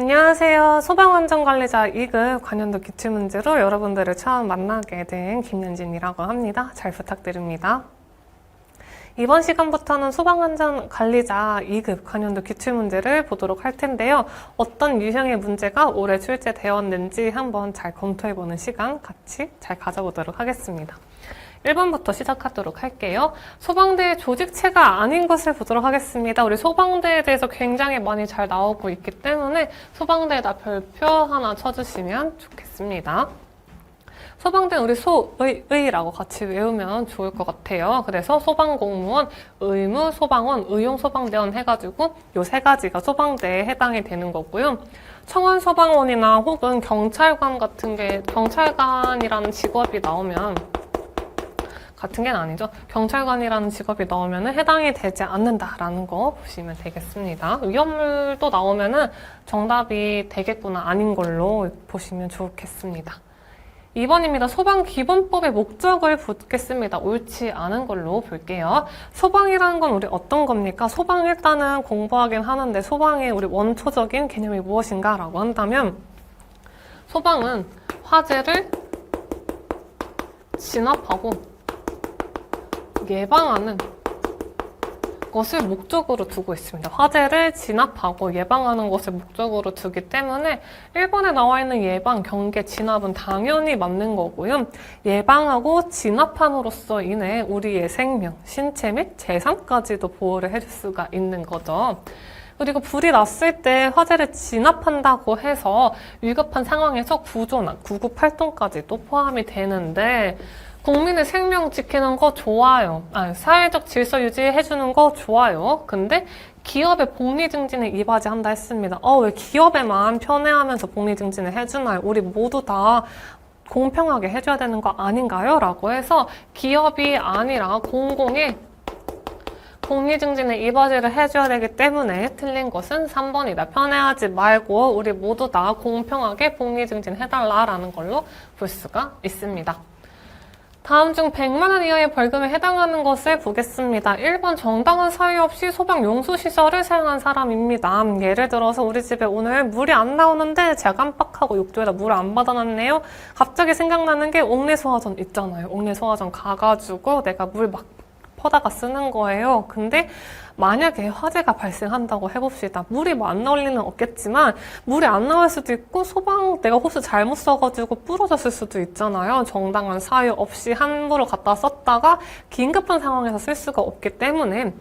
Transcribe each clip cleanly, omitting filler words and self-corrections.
안녕하세요. 소방안전관리자 2급 관연도 기출문제로 여러분들을 처음 만나게 된 김연진이라고 합니다. 잘 부탁드립니다. 이번 시간부터는 소방안전관리자 2급 관연도 기출문제를 보도록 할 텐데요. 어떤 유형의 문제가 올해 출제되었는지 한번 잘 검토해보는 시간 같이 잘 가져보도록 하겠습니다. 1번부터 시작하도록 할게요. 소방대의 조직체가 아닌 것을 보도록 하겠습니다. 우리 소방대에 대해서 굉장히 많이 잘 나오고 있기 때문에 소방대에다 별표 하나 쳐주시면 좋겠습니다. 소방대는 우리 소의라고 같이 외우면 좋을 것 같아요. 그래서 소방공무원, 의무, 소방원, 의용소방대원 해가지고 요 세 가지가 소방대에 해당이 되는 거고요. 청원소방원이나 혹은 경찰관 같은 게 경찰관이라는 직업이 나오면 같은 게 아니죠. 경찰관이라는 직업이 나오면 해당이 되지 않는다라는 거 보시면 되겠습니다. 위험물도 나오면 정답이 되겠구나 아닌 걸로 보시면 좋겠습니다. 2번입니다. 소방기본법의 목적을 보겠습니다. 옳지 않은 걸로 볼게요. 소방이라는 건 우리 어떤 겁니까? 소방 일단은 공부하긴 하는데 소방의 우리 원초적인 개념이 무엇인가 라고 한다면 소방은 화재를 진압하고 예방하는 것을 목적으로 두고 있습니다. 화재를 진압하고 예방하는 것을 목적으로 두기 때문에 1번에 나와 있는 예방, 경계, 진압은 당연히 맞는 거고요. 예방하고 진압함으로써 인해 우리의 생명, 신체 및 재산까지도 보호를 해줄 수가 있는 거죠. 그리고 불이 났을 때 화재를 진압한다고 해서 위급한 상황에서 구조나 구급활동까지도 포함이 되는데 국민의 생명 지키는 거 좋아요. 사회적 질서 유지해주는 거 좋아요. 근데 기업의 복리 증진에 이바지한다 했습니다. 왜 기업에만 편애하면서 복리 증진을 해주나요? 우리 모두 다 공평하게 해줘야 되는 거 아닌가요? 라고 해서 기업이 아니라 공공의 복리 증진에 이바지를 해줘야 되기 때문에 틀린 것은 3번이다. 편애하지 말고 우리 모두 다 공평하게 복리 증진 해달라라는 걸로 볼 수가 있습니다. 다음 중 100만 원 이하의 벌금에 해당하는 것을 보겠습니다. 1번 정당한 사유 없이 소방 용수시설을 사용한 사람입니다. 예를 들어서 우리 집에 오늘 물이 안 나오는데 제가 깜빡하고 욕조에다 물을 안 받아놨네요. 갑자기 생각나는 게 옥내소화전 있잖아요. 옥내소화전 가가지고 내가 물 막 퍼다가 쓰는 거예요. 근데 만약에 화재가 발생한다고 해봅시다. 물이 뭐 안 나올 리는 없겠지만 물이 안 나올 수도 있고 내가 호스 잘못 써가지고 부러졌을 수도 있잖아요. 정당한 사유 없이 함부로 갖다 썼다가 긴급한 상황에서 쓸 수가 없기 때문에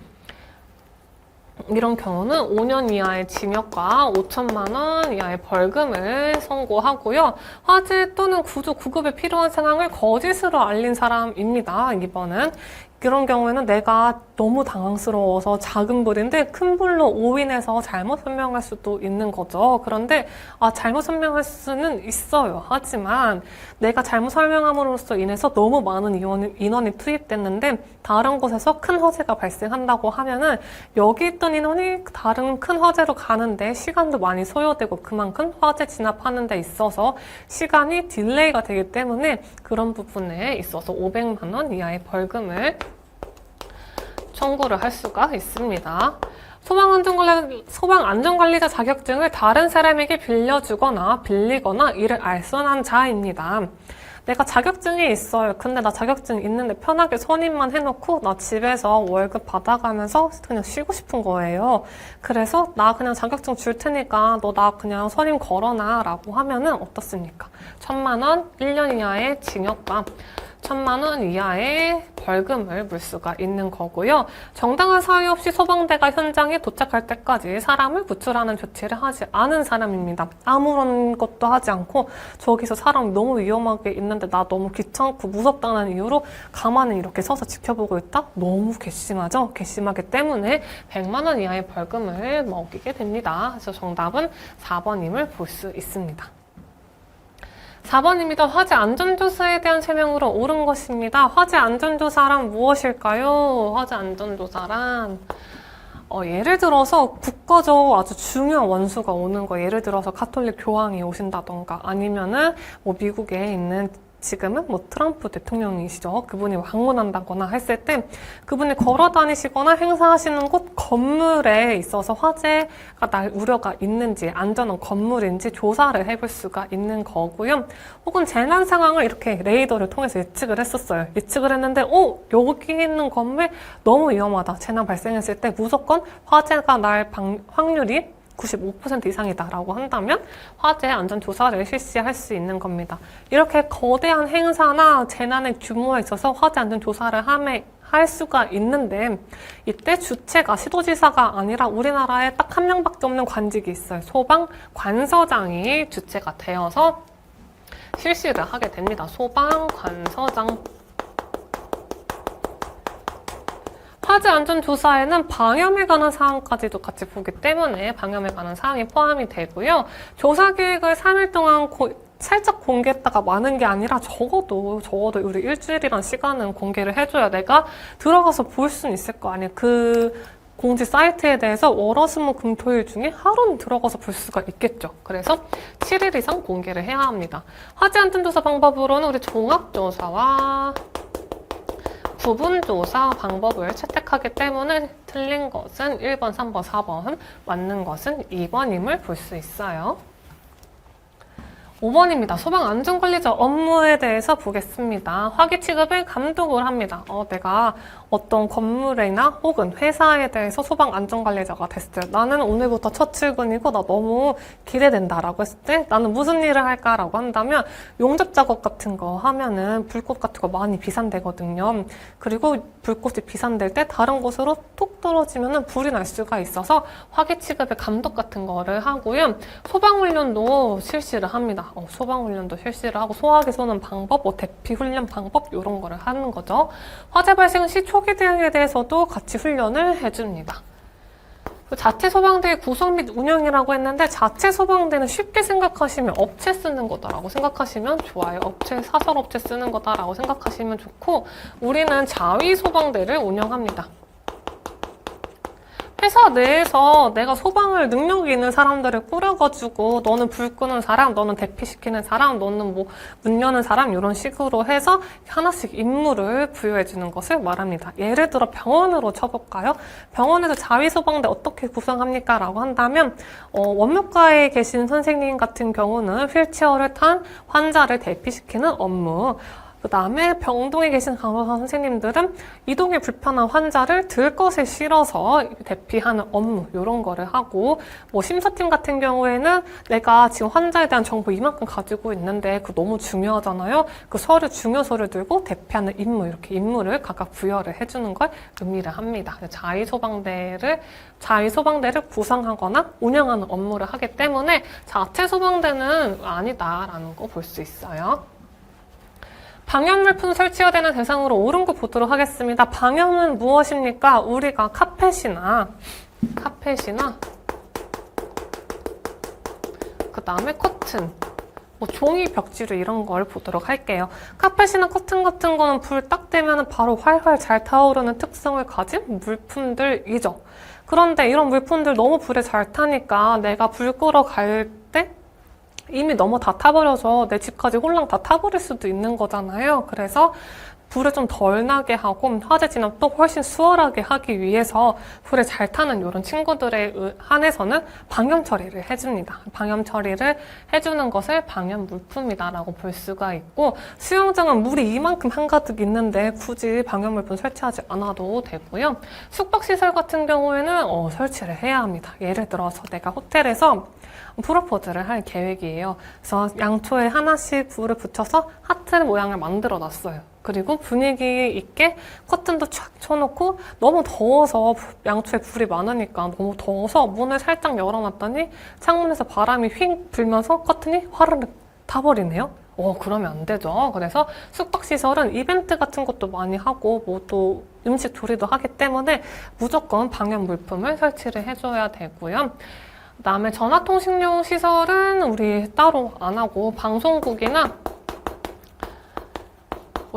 이런 경우는 5년 이하의 징역과 5천만 원 이하의 벌금을 선고하고요. 화재 또는 구조, 구급에 필요한 상황을 거짓으로 알린 사람입니다. 2번은 그런 경우에는 내가 너무 당황스러워서 작은 불인데 큰 불로 오인해서 잘못 설명할 수도 있는 거죠. 그런데 잘못 설명할 수는 있어요. 하지만 내가 잘못 설명함으로써 인해서 너무 많은 인원이 투입됐는데 다른 곳에서 큰 화재가 발생한다고 하면은 여기 있던 인원이 다른 큰 화재로 가는데 시간도 많이 소요되고 그만큼 화재 진압하는 데 있어서 시간이 딜레이가 되기 때문에 그런 부분에 있어서 500만 원 이하의 벌금을 청구를 할 수가 있습니다. 소방안전관리자 자격증을 다른 사람에게 빌려주거나 빌리거나 이를 알선한 자입니다. 내가 자격증이 있어요. 근데 나 자격증 있는데 편하게 선임만 해놓고 나 집에서 월급 받아가면서 그냥 쉬고 싶은 거예요. 그래서 나 그냥 자격증 줄 테니까 너 나 그냥 선임 걸어놔 라고 하면은 어떻습니까? 1,000만 원, 1년 이하의 징역과 1,000만 원 이하의 벌금을 물 수가 있는 거고요. 정당한 사유 없이 소방대가 현장에 도착할 때까지 사람을 구출하는 조치를 하지 않은 사람입니다. 아무런 것도 하지 않고 저기서 사람 너무 위험하게 있는데 나 너무 귀찮고 무섭다는 이유로 가만히 이렇게 서서 지켜보고 있다? 너무 괘씸하죠? 괘씸하기 때문에 100만 원 이하의 벌금을 먹이게 됩니다. 그래서 정답은 4번임을 볼 수 있습니다. 4번입니다. 화재 안전조사에 대한 설명으로 옳은 것입니다. 화재 안전조사란 무엇일까요? 화재 안전조사란 예를 들어서 국가적으로 아주 중요한 원수가 오는 거, 예를 들어서 가톨릭 교황이 오신다던가 아니면은 뭐 미국에 있는 지금은 뭐 트럼프 대통령이시죠. 그분이 방문한다거나 했을 때 그분이 걸어 다니시거나 행사하시는 곳 건물에 있어서 화재가 날 우려가 있는지 안전한 건물인지 조사를 해볼 수가 있는 거고요. 혹은 재난 상황을 이렇게 레이더를 통해서 예측을 했었어요. 예측을 했는데 여기 있는 건물 너무 위험하다. 재난 발생했을 때 무조건 화재가 날 확률이 95% 이상이다라고 한다면 화재 안전조사를 실시할 수 있는 겁니다. 이렇게 거대한 행사나 재난의 규모에 있어서 화재 안전조사를 할 수가 있는데 이때 주체가 시도지사가 아니라 우리나라에 딱 한 명밖에 없는 관직이 있어요. 소방관서장이 주체가 되어서 실시를 하게 됩니다. 소방관서장. 화재 안전조사에는 방염에 관한 사항까지도 같이 보기 때문에 방염에 관한 사항이 포함이 되고요. 조사 계획을 3일 동안 살짝 공개했다가 많은 게 아니라 적어도 우리 일주일이란 시간은 공개를 해줘야 내가 들어가서 볼 수는 있을 거 아니에요. 그 공지 사이트에 대해서 월화수목금토일 중에 하루는 들어가서 볼 수가 있겠죠. 그래서 7일 이상 공개를 해야 합니다. 화재 안전조사 방법으로는 우리 종합조사와 구분조사 방법을 채택하기 때문에 틀린 것은 1번, 3번, 4번, 맞는 것은 2번임을 볼 수 있어요. 5번입니다. 소방안전관리자 업무에 대해서 보겠습니다. 화기 취급을 감독을 합니다. 내가 어떤 건물이나 혹은 회사에 대해서 소방안전관리자가 됐을 때 나는 오늘부터 첫 출근이고 나 너무 기대된다라고 했을 때 나는 무슨 일을 할까라고 한다면 용접 작업 같은 거 하면은 불꽃 같은 거 많이 비산되거든요. 그리고 불꽃이 비산될 때 다른 곳으로 톡 떨어지면은 불이 날 수가 있어서 화기 취급의 감독 같은 거를 하고요. 소방훈련도 실시를 합니다. 소방훈련도 실시를 하고 소화기 쏘는 방법, 대피 훈련 방법 이런 거를 하는 거죠. 화재 발생 시 초기 대응에 대해서도 같이 훈련을 해줍니다. 자체 소방대의 구성 및 운영이라고 했는데 자체 소방대는 쉽게 생각하시면 업체 쓰는 거다라고 생각하시면 좋아요. 사설업체 쓰는 거다라고 생각하시면 좋고 우리는 자위 소방대를 운영합니다. 회사 내에서 내가 소방을 능력이 있는 사람들을 꾸려가지고 너는 불 끄는 사람, 너는 대피시키는 사람, 너는 뭐 문 여는 사람 이런 식으로 해서 하나씩 임무를 부여해주는 것을 말합니다. 예를 들어 병원으로 쳐볼까요? 병원에서 자위소방대 어떻게 구성합니까? 라고 한다면 원무과에 계신 선생님 같은 경우는 휠체어를 탄 환자를 대피시키는 업무, 그 다음에 병동에 계신 간호사 선생님들은 이동이 불편한 환자를 들것에 실어서 대피하는 업무 이런 거를 하고 뭐 심사팀 같은 경우에는 내가 지금 환자에 대한 정보 이만큼 가지고 있는데 그거 너무 중요하잖아요. 그 중요 서류 들고 대피하는 임무 이렇게 임무를 각각 부여를 해주는 걸 의미를 합니다. 자위소방대를 구성하거나 운영하는 업무를 하기 때문에 자체 소방대는 아니다라는 거 볼 수 있어요. 방염물품 설치가 되는 대상으로 옳은 거 보도록 하겠습니다. 방염은 무엇입니까? 우리가 카펫이나 그 다음에 커튼, 뭐 종이 벽지류 이런 걸 보도록 할게요. 카펫이나 커튼 같은 거는 불 딱 되면 바로 활활 잘 타오르는 특성을 가진 물품들이죠. 그런데 이런 물품들 너무 불에 잘 타니까 내가 불 끄러 갈 때 이미 너무 다 타버려서 내 집까지 홀랑 다 타버릴 수도 있는 거잖아요. 그래서 불을 좀 덜 나게 하고 화재 진압도 훨씬 수월하게 하기 위해서 불에 잘 타는 이런 친구들에 한해서는 방염 처리를 해줍니다. 방염 처리를 해주는 것을 방염 물품이다라고 볼 수가 있고 수영장은 물이 이만큼 한가득 있는데 굳이 방염 물품 설치하지 않아도 되고요. 숙박시설 같은 경우에는 설치를 해야 합니다. 예를 들어서 내가 호텔에서 프로포즈를 할 계획이에요. 그래서 양초에 하나씩 불을 붙여서 하트 모양을 만들어 놨어요. 그리고 분위기 있게 커튼도 쫙 쳐놓고 너무 더워서 양초에 불이 많으니까 너무 더워서 문을 살짝 열어놨더니 창문에서 바람이 휙 불면서 커튼이 화르륵 타버리네요. 그러면 안 되죠. 그래서 숙박시설은 이벤트 같은 것도 많이 하고 뭐 또 음식 조리도 하기 때문에 무조건 방염 물품을 설치를 해줘야 되고요. 그 다음에 전화통신용 시설은 우리 따로 안 하고 방송국이나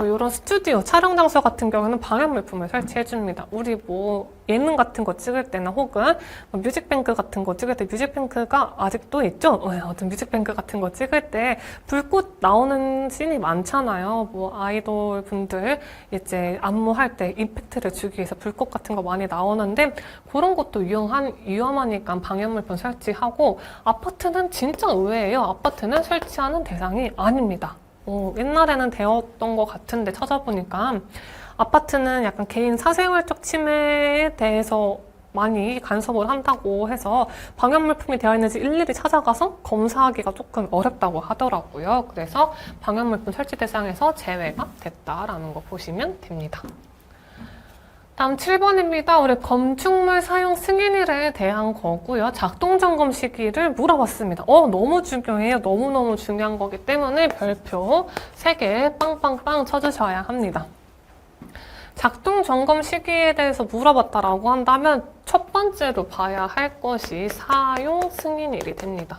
뭐 이런 스튜디오, 촬영 장소 같은 경우는 방역 물품을 설치해줍니다. 우리 뭐 예능 같은 거 찍을 때나 혹은 뭐 뮤직뱅크 같은 거 찍을 때 뮤직뱅크가 아직도 있죠? 어떤 뮤직뱅크 같은 거 찍을 때 불꽃 나오는 씬이 많잖아요. 뭐 아이돌 분들 이제 안무할 때 임팩트를 주기 위해서 불꽃 같은 거 많이 나오는데 그런 것도 위험하니까 방역 물품 설치하고 아파트는 진짜 의외예요. 아파트는 설치하는 대상이 아닙니다. 옛날에는 되었던 것 같은데 찾아보니까 아파트는 약간 개인 사생활적 침해에 대해서 많이 간섭을 한다고 해서 방역물품이 되어 있는지 일일이 찾아가서 검사하기가 조금 어렵다고 하더라고요. 그래서 방역물품 설치 대상에서 제외가 됐다라는 거 보시면 됩니다. 다음 7번입니다. 우리 건축물 사용 승인일에 대한 거고요. 작동 점검 시기를 물어봤습니다. 너무 중요해요. 너무너무 중요한 거기 때문에 별표 3개 빵빵빵 쳐주셔야 합니다. 작동 점검 시기에 대해서 물어봤다라고 한다면 첫 번째로 봐야 할 것이 사용 승인일이 됩니다.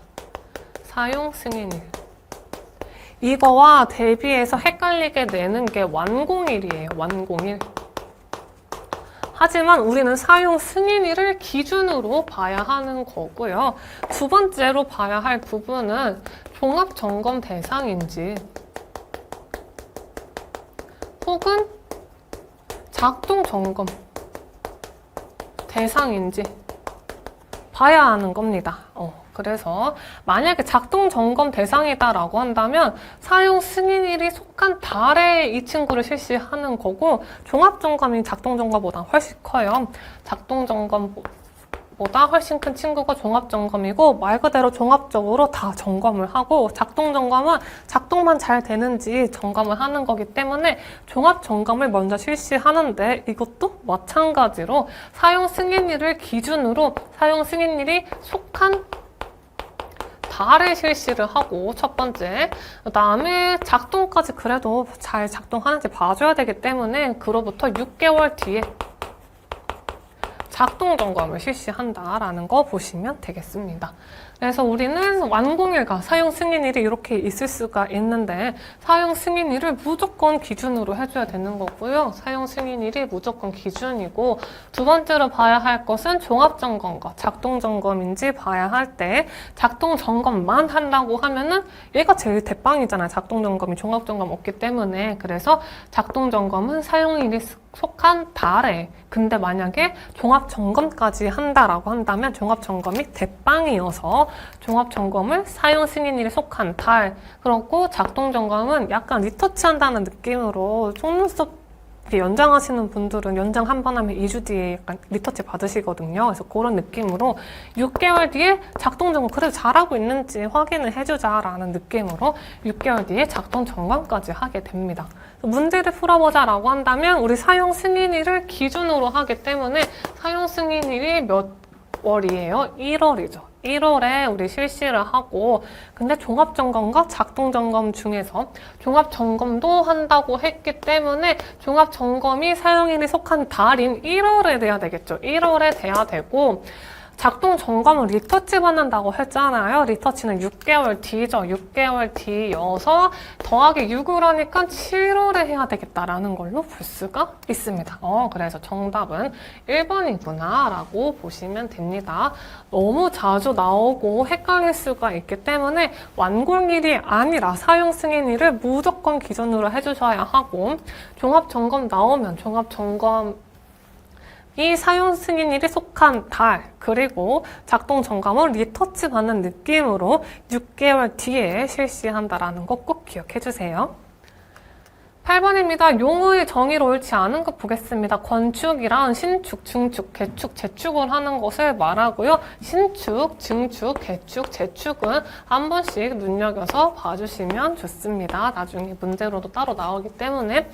사용 승인일. 이거와 대비해서 헷갈리게 내는 게 완공일이에요. 완공일. 하지만 우리는 사용 승인일을 기준으로 봐야 하는 거고요. 두 번째로 봐야 할 부분은 종합점검 대상인지 혹은 작동점검 대상인지 봐야 하는 겁니다. 그래서 만약에 작동점검 대상이다라고 한다면 사용 승인일이 속한 달에 이 친구를 실시하는 거고 종합점검이 작동점검보다 훨씬 커요. 작동점검보다 훨씬 큰 친구가 종합점검이고 말 그대로 종합적으로 다 점검을 하고 작동점검은 작동만 잘 되는지 점검을 하는 거기 때문에 종합점검을 먼저 실시하는데 이것도 마찬가지로 사용 승인일을 기준으로 사용 승인일이 속한 달에 실시를 하고 첫 번째, 그 다음에 작동까지 그래도 잘 작동하는지 봐줘야 되기 때문에 그로부터 6개월 뒤에 작동 점검을 실시한다라는 거 보시면 되겠습니다. 그래서 우리는 완공일과 사용 승인일이 이렇게 있을 수가 있는데 사용 승인일을 무조건 기준으로 해줘야 되는 거고요. 사용 승인일이 무조건 기준이고 두 번째로 봐야 할 것은 종합점검과 작동점검인지 봐야 할 때 작동점검만 한다고 하면은 얘가 제일 대빵이잖아요. 작동점검이 종합점검 없기 때문에. 그래서 작동점검은 사용일이 속한 달에 근데 만약에 종합점검까지 한다라고 한다면 종합점검이 대빵이어서 종합점검을 사용 승인일에 속한 달 그렇고 작동점검은 약간 리터치 한다는 느낌으로 속눈썹 연장하시는 분들은 연장 한 번 하면 2주 뒤에 약간 리터치 받으시거든요. 그래서 그런 느낌으로 6개월 뒤에 작동점검 그래도 잘하고 있는지 확인을 해주자라는 느낌으로 6개월 뒤에 작동점검까지 하게 됩니다. 문제를 풀어보자라고 한다면 우리 사용 승인일을 기준으로 하기 때문에 사용 승인일이 몇 월이에요? 1월이죠. 1월에 우리 실시를 하고 근데 종합점검과 작동점검 중에서 종합점검도 한다고 했기 때문에 종합점검이 사용일이 속한 달인 1월에 돼야 되겠죠. 1월에 돼야 되고 작동점검은 리터치 받는다고 했잖아요. 리터치는 6개월 뒤죠. 6개월 뒤여서 더하기 6을 하니까 7월에 해야 되겠다라는 걸로 볼 수가 있습니다. 그래서 정답은 1번이구나 라고 보시면 됩니다. 너무 자주 나오고 헷갈릴 수가 있기 때문에 완공일이 아니라 사용 승인일을 무조건 기준으로 해주셔야 하고 종합점검 나오면 종합점검 이 사용 승인일이 속한 달 그리고 작동 점검은 리터치 받는 느낌으로 6개월 뒤에 실시한다라는 거 꼭 기억해 주세요. 8번입니다. 용어의 정의로 옳지 않은 것 보겠습니다. 건축이란 신축, 중축, 개축, 재축을 하는 것을 말하고요. 신축, 증축, 개축, 재축은 한 번씩 눈여겨서 봐주시면 좋습니다. 나중에 문제로도 따로 나오기 때문에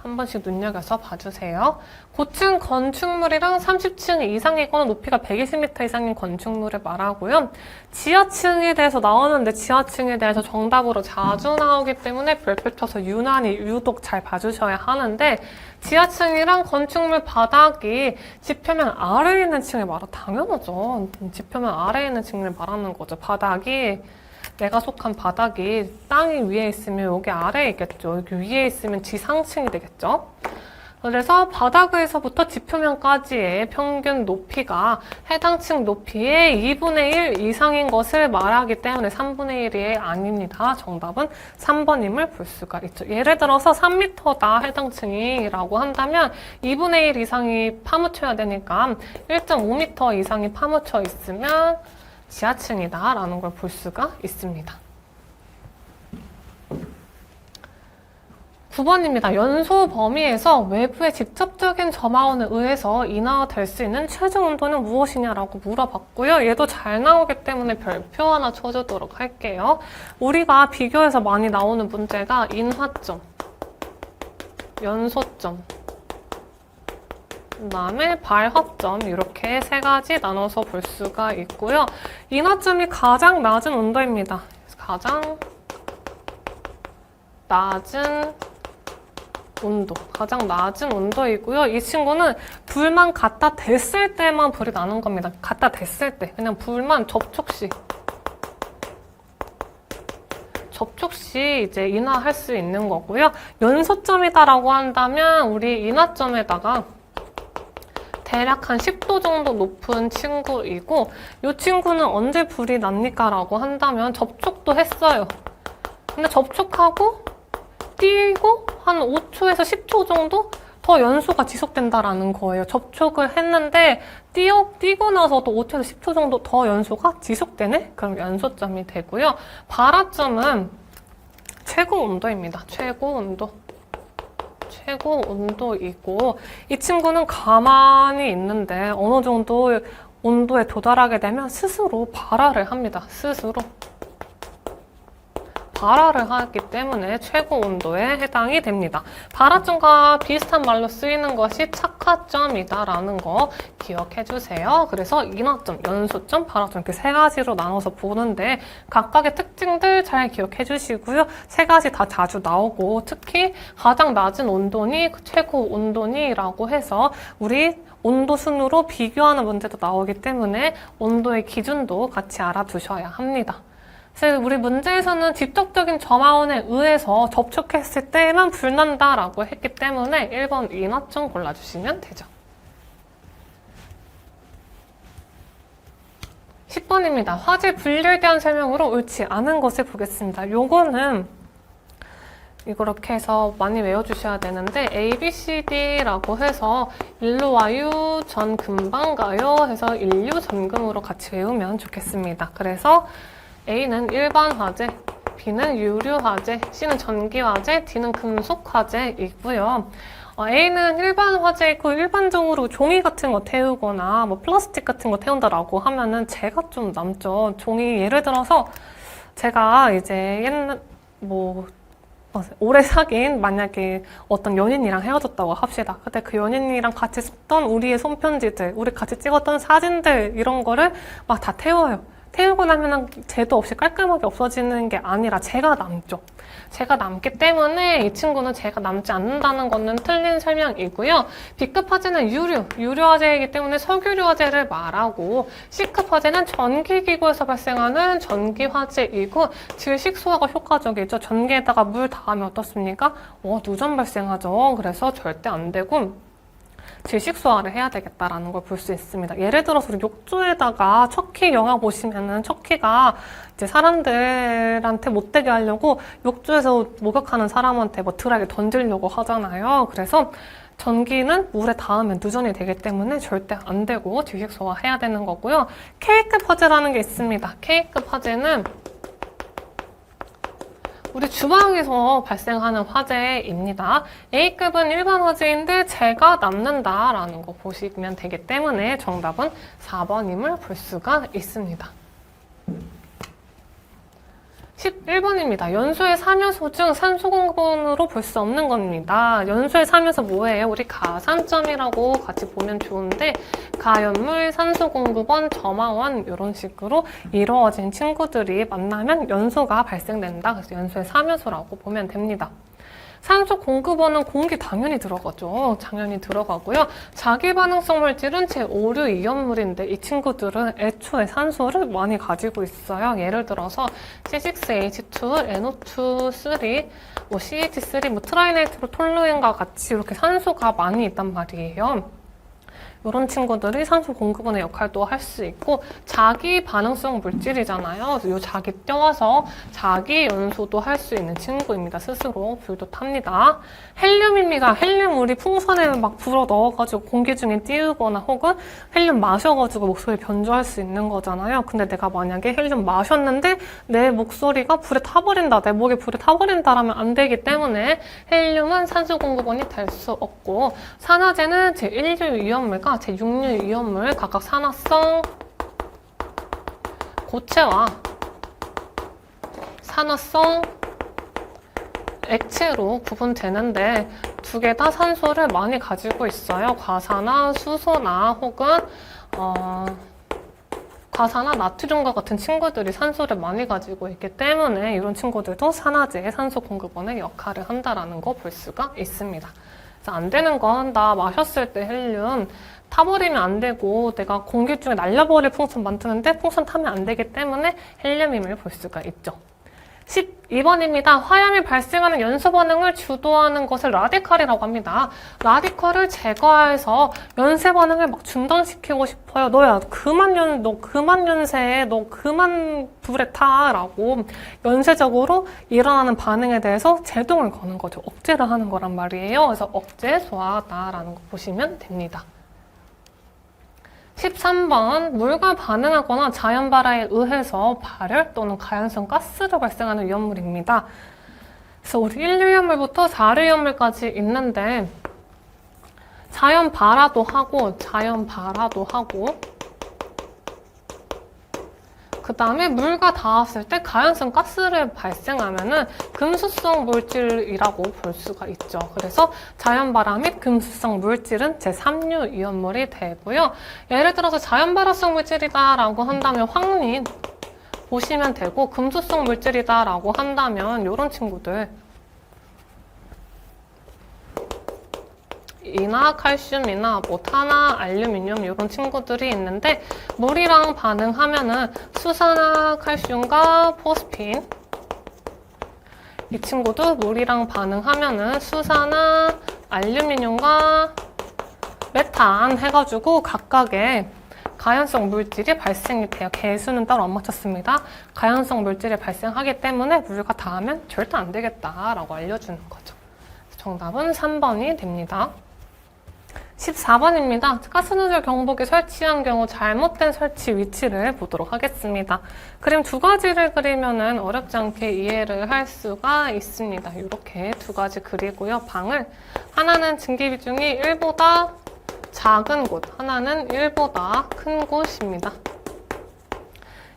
한 번씩 눈여겨서 봐주세요. 고층 건축물이랑 30층 이상이거나 높이가 120m 이상인 건축물을 말하고요. 지하층에 대해서 나오는데 지하층에 대해서 정답으로 자주 나오기 때문에 별표 쳐서 유독 잘 봐주셔야 하는데 지하층이랑 건축물 바닥이 지표면 아래에 있는 층을 말하 당연하죠. 지표면 아래에 있는 층을 말하는 거죠. 바닥이 내가 속한 바닥이 땅이 위에 있으면 여기 아래에 있겠죠. 여기 위에 있으면 지상층이 되겠죠. 그래서 바닥에서부터 지표면까지의 평균 높이가 해당 층 높이의 2분의 1 이상인 것을 말하기 때문에 3분의 1이 아닙니다. 정답은 3번임을 볼 수가 있죠. 예를 들어서 3m다 해당 층이라고 한다면 2분의 1 이상이 파묻혀야 되니까 1.5m 이상이 파묻혀 있으면 지하층이다 라는 걸 볼 수가 있습니다. 9번입니다. 연소 범위에서 외부의 직접적인 점화원에 의해서 인하될 수 있는 최종 온도는 무엇이냐라고 물어봤고요. 얘도 잘 나오기 때문에 별표 하나 쳐주도록 할게요. 우리가 비교해서 많이 나오는 문제가 인화점, 연소점, 그 다음에 발화점 이렇게 세 가지 나눠서 볼 수가 있고요. 인화점이 가장 낮은 온도입니다. 가장 낮은 온도, 가장 낮은 온도이고요. 이 친구는 불만 갖다 댔을 때만 불이 나는 겁니다. 갖다 댔을 때. 그냥 불만 접촉 시 이제 인화할 수 있는 거고요. 연소점이다라고 한다면 우리 인화점에다가 대략 한 10도 정도 높은 친구이고 이 친구는 언제 불이 납니까? 라고 한다면 접촉도 했어요. 근데 접촉하고 뛰고 한 5초에서 10초 정도 더 연소가 지속된다라는 거예요. 접촉을 했는데 뛰고 나서도 5초에서 10초 정도 더 연소가 지속되네? 그럼 연소점이 되고요. 발화점은 최고 온도입니다. 최고 온도이고 이 친구는 가만히 있는데 어느 정도 온도에 도달하게 되면 스스로 발화를 합니다. 스스로. 발화를 하기 때문에 최고 온도에 해당이 됩니다. 발화점과 비슷한 말로 쓰이는 것이 착화점이다라는 거 기억해 주세요. 그래서 인화점, 연소점, 발화점 이렇게 세 가지로 나눠서 보는데 각각의 특징들 잘 기억해 주시고요. 세 가지 다 자주 나오고 특히 가장 낮은 온도니 최고 온도니라고 해서 우리 온도 순으로 비교하는 문제도 나오기 때문에 온도의 기준도 같이 알아두셔야 합니다. 그래서 우리 문제에서는 직접적인 점화원에 의해서 접촉했을 때만 불난다라고 했기 때문에 1번 인화점 골라주시면 되죠. 10번입니다. 화재 분류에 대한 설명으로 옳지 않은 것을 보겠습니다. 요거는 이렇게 해서 많이 외워주셔야 되는데 A, B, C, D라고 해서 일로 와요, 전 금방 가요 해서 인류 전금으로 같이 외우면 좋겠습니다. 그래서 A는 일반 화재, B는 유류 화재, C는 전기 화재, D는 금속 화재이고요. A는 일반 화재이고 일반적으로 종이 같은 거 태우거나 뭐 플라스틱 같은 거 태운다라고 하면은 재가 좀 남죠. 종이 예를 들어서 제가 이제 오래 사귄 만약에 어떤 연인이랑 헤어졌다고 합시다. 근데 그 연인이랑 같이 썼던 우리의 손편지들, 우리 같이 찍었던 사진들 이런 거를 막 다 태워요. 태우고 나면 재도 없이 깔끔하게 없어지는 게 아니라 재가 남죠. 재가 남기 때문에 이 친구는 재가 남지 않는다는 거는 틀린 설명이고요. B급 화재는 유류 화재이기 때문에 석유류 화재를 말하고 C급 화재는 전기기구에서 발생하는 전기 화재이고 질식소화가 효과적이죠. 전기에다가 물 닿으면 어떻습니까? 누전 발생하죠. 그래서 절대 안 되고 질식소화를 해야 되겠다라는 걸 볼 수 있습니다. 예를 들어서 우리 욕조에다가 척키 영화 보시면은 척키가 이제 사람들한테 못되게 하려고 욕조에서 목욕하는 사람한테 뭐 드라이기 던지려고 하잖아요. 그래서 전기는 물에 닿으면 누전이 되기 때문에 절대 안 되고 질식소화 해야 되는 거고요. K급 화재라는 게 있습니다. K급 화재는 우리 주방에서 발생하는 화재입니다. A급은 일반 화재인데 재가 남는다라는 거 보시면 되기 때문에 정답은 4번임을 볼 수가 있습니다. 11번입니다. 연소의 3요소 중 산소 공급원으로 볼 수 없는 겁니다. 연소의 3요소 뭐예요? 우리 가산점이라고 같이 보면 좋은데 가연물, 산소 공급원, 점화원 이런 식으로 이루어진 친구들이 만나면 연소가 발생된다. 그래서 연소의 3요소라고 보면 됩니다. 산소 공급원은 공기 당연히 들어가죠. 당연히 들어가고요. 자기 반응성 물질은 제5류 이온물인데 이 친구들은 애초에 산소를 많이 가지고 있어요. 예를 들어서 C6H2, NO2, 3, CH3, 트라이나이트로 톨루엔과 같이 이렇게 산소가 많이 있단 말이에요. 이런 친구들이 산소 공급원의 역할도 할 수 있고 자기 반응성 물질이잖아요. 이 자기 떼어서 자기 연소도 할 수 있는 친구입니다. 스스로 불도 탑니다. 헬륨입니다. 헬륨 우리 풍선에 막 불어 넣어가지고 공기 중에 띄우거나 혹은 헬륨 마셔가지고 목소리 변조할 수 있는 거잖아요. 근데 내가 만약에 헬륨 마셨는데 내 목소리가 불에 타버린다, 내 목이 불에 타버린다라면 안 되기 때문에 헬륨은 산소 공급원이 될 수 없고 산화제는 제1류 이온물과 제6류 이온물 각각 산화성 고체와 산화성 액체로 구분되는데 두 개 다 산소를 많이 가지고 있어요. 과산화, 수소나 혹은 과산화, 나트륨과 같은 친구들이 산소를 많이 가지고 있기 때문에 이런 친구들도 산화제의 산소 공급원의 역할을 한다는 거 볼 수가 있습니다. 그래서 안 되는 건 나 마셨을 때 헬륨 타버리면 안 되고 내가 공기 중에 날려버릴 풍선 만드는데 풍선 타면 안 되기 때문에 헬륨임을 볼 수가 있죠. 12번입니다. 화염이 발생하는 연소 반응을 주도하는 것을 라디칼이라고 합니다. 라디칼을 제거해서 연쇄 반응을 막 중단시키고 싶어요. 너 그만 연쇄해. 너 그만 불에 타. 라고 연쇄적으로 일어나는 반응에 대해서 제동을 거는 거죠. 억제를 하는 거란 말이에요. 그래서 억제, 소화하다라는 거 보시면 됩니다. 13번, 물과 반응하거나 자연 발화에 의해서 발열 또는 가연성 가스로 발생하는 위험물입니다. 그래서 우리 1류 위험물부터 4류 위험물까지 있는데 자연 발화도 하고 그 다음에 물과 닿았을 때 가연성 가스를 발생하면은 금수성 물질이라고 볼 수가 있죠. 그래서 자연 발화 및 금수성 물질은 제3류 이온물이 되고요. 예를 들어서 자연 발화성 물질이다라고 한다면 황린 보시면 되고 금수성 물질이다라고 한다면 이런 친구들 이나 칼슘이나 탄화, 알루미늄 이런 친구들이 있는데 물이랑 반응하면은 수산화 칼슘과 포스핀 이 친구도 물이랑 반응하면은 수산화, 알루미늄과 메탄 해가지고 각각의 가연성 물질이 발생이 돼요. 개수는 따로 안 맞췄습니다. 가연성 물질이 발생하기 때문에 물과 닿으면 절대 안 되겠다라고 알려주는 거죠. 정답은 3번이 됩니다. 14번입니다. 가스노즐 경보기 설치한 경우 잘못된 설치 위치를 보도록 하겠습니다. 그림 두 가지를 그리면은 어렵지 않게 이해를 할 수가 있습니다. 이렇게 두 가지 그리고요. 방을 하나는 증기 비중이 1보다 작은 곳, 하나는 1보다 큰 곳입니다.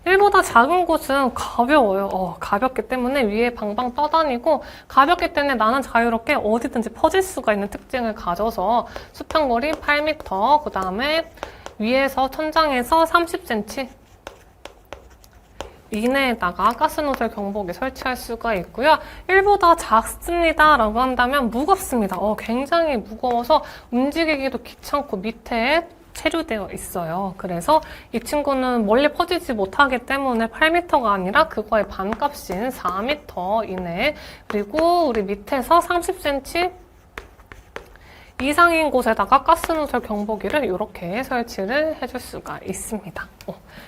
1보다 작은 곳은 가벼워요. 가볍기 때문에 위에 방방 떠다니고 가볍기 때문에 나는 자유롭게 어디든지 퍼질 수가 있는 특징을 가져서 수평거리 8m, 그 다음에 위에서 천장에서 30cm 이내에다가 가스노즐 경보기 설치할 수가 있고요. 1보다 작습니다 라고 한다면 무겁습니다. 굉장히 무거워서 움직이기도 귀찮고 밑에 체류되어 있어요. 그래서 이 친구는 멀리 퍼지지 못하기 때문에 8m가 아니라 그거의 반값인 4m 이내 그리고 우리 밑에서 30cm 이상인 곳에다가 가스노즐 경보기를 이렇게 설치를 해줄 수가 있습니다.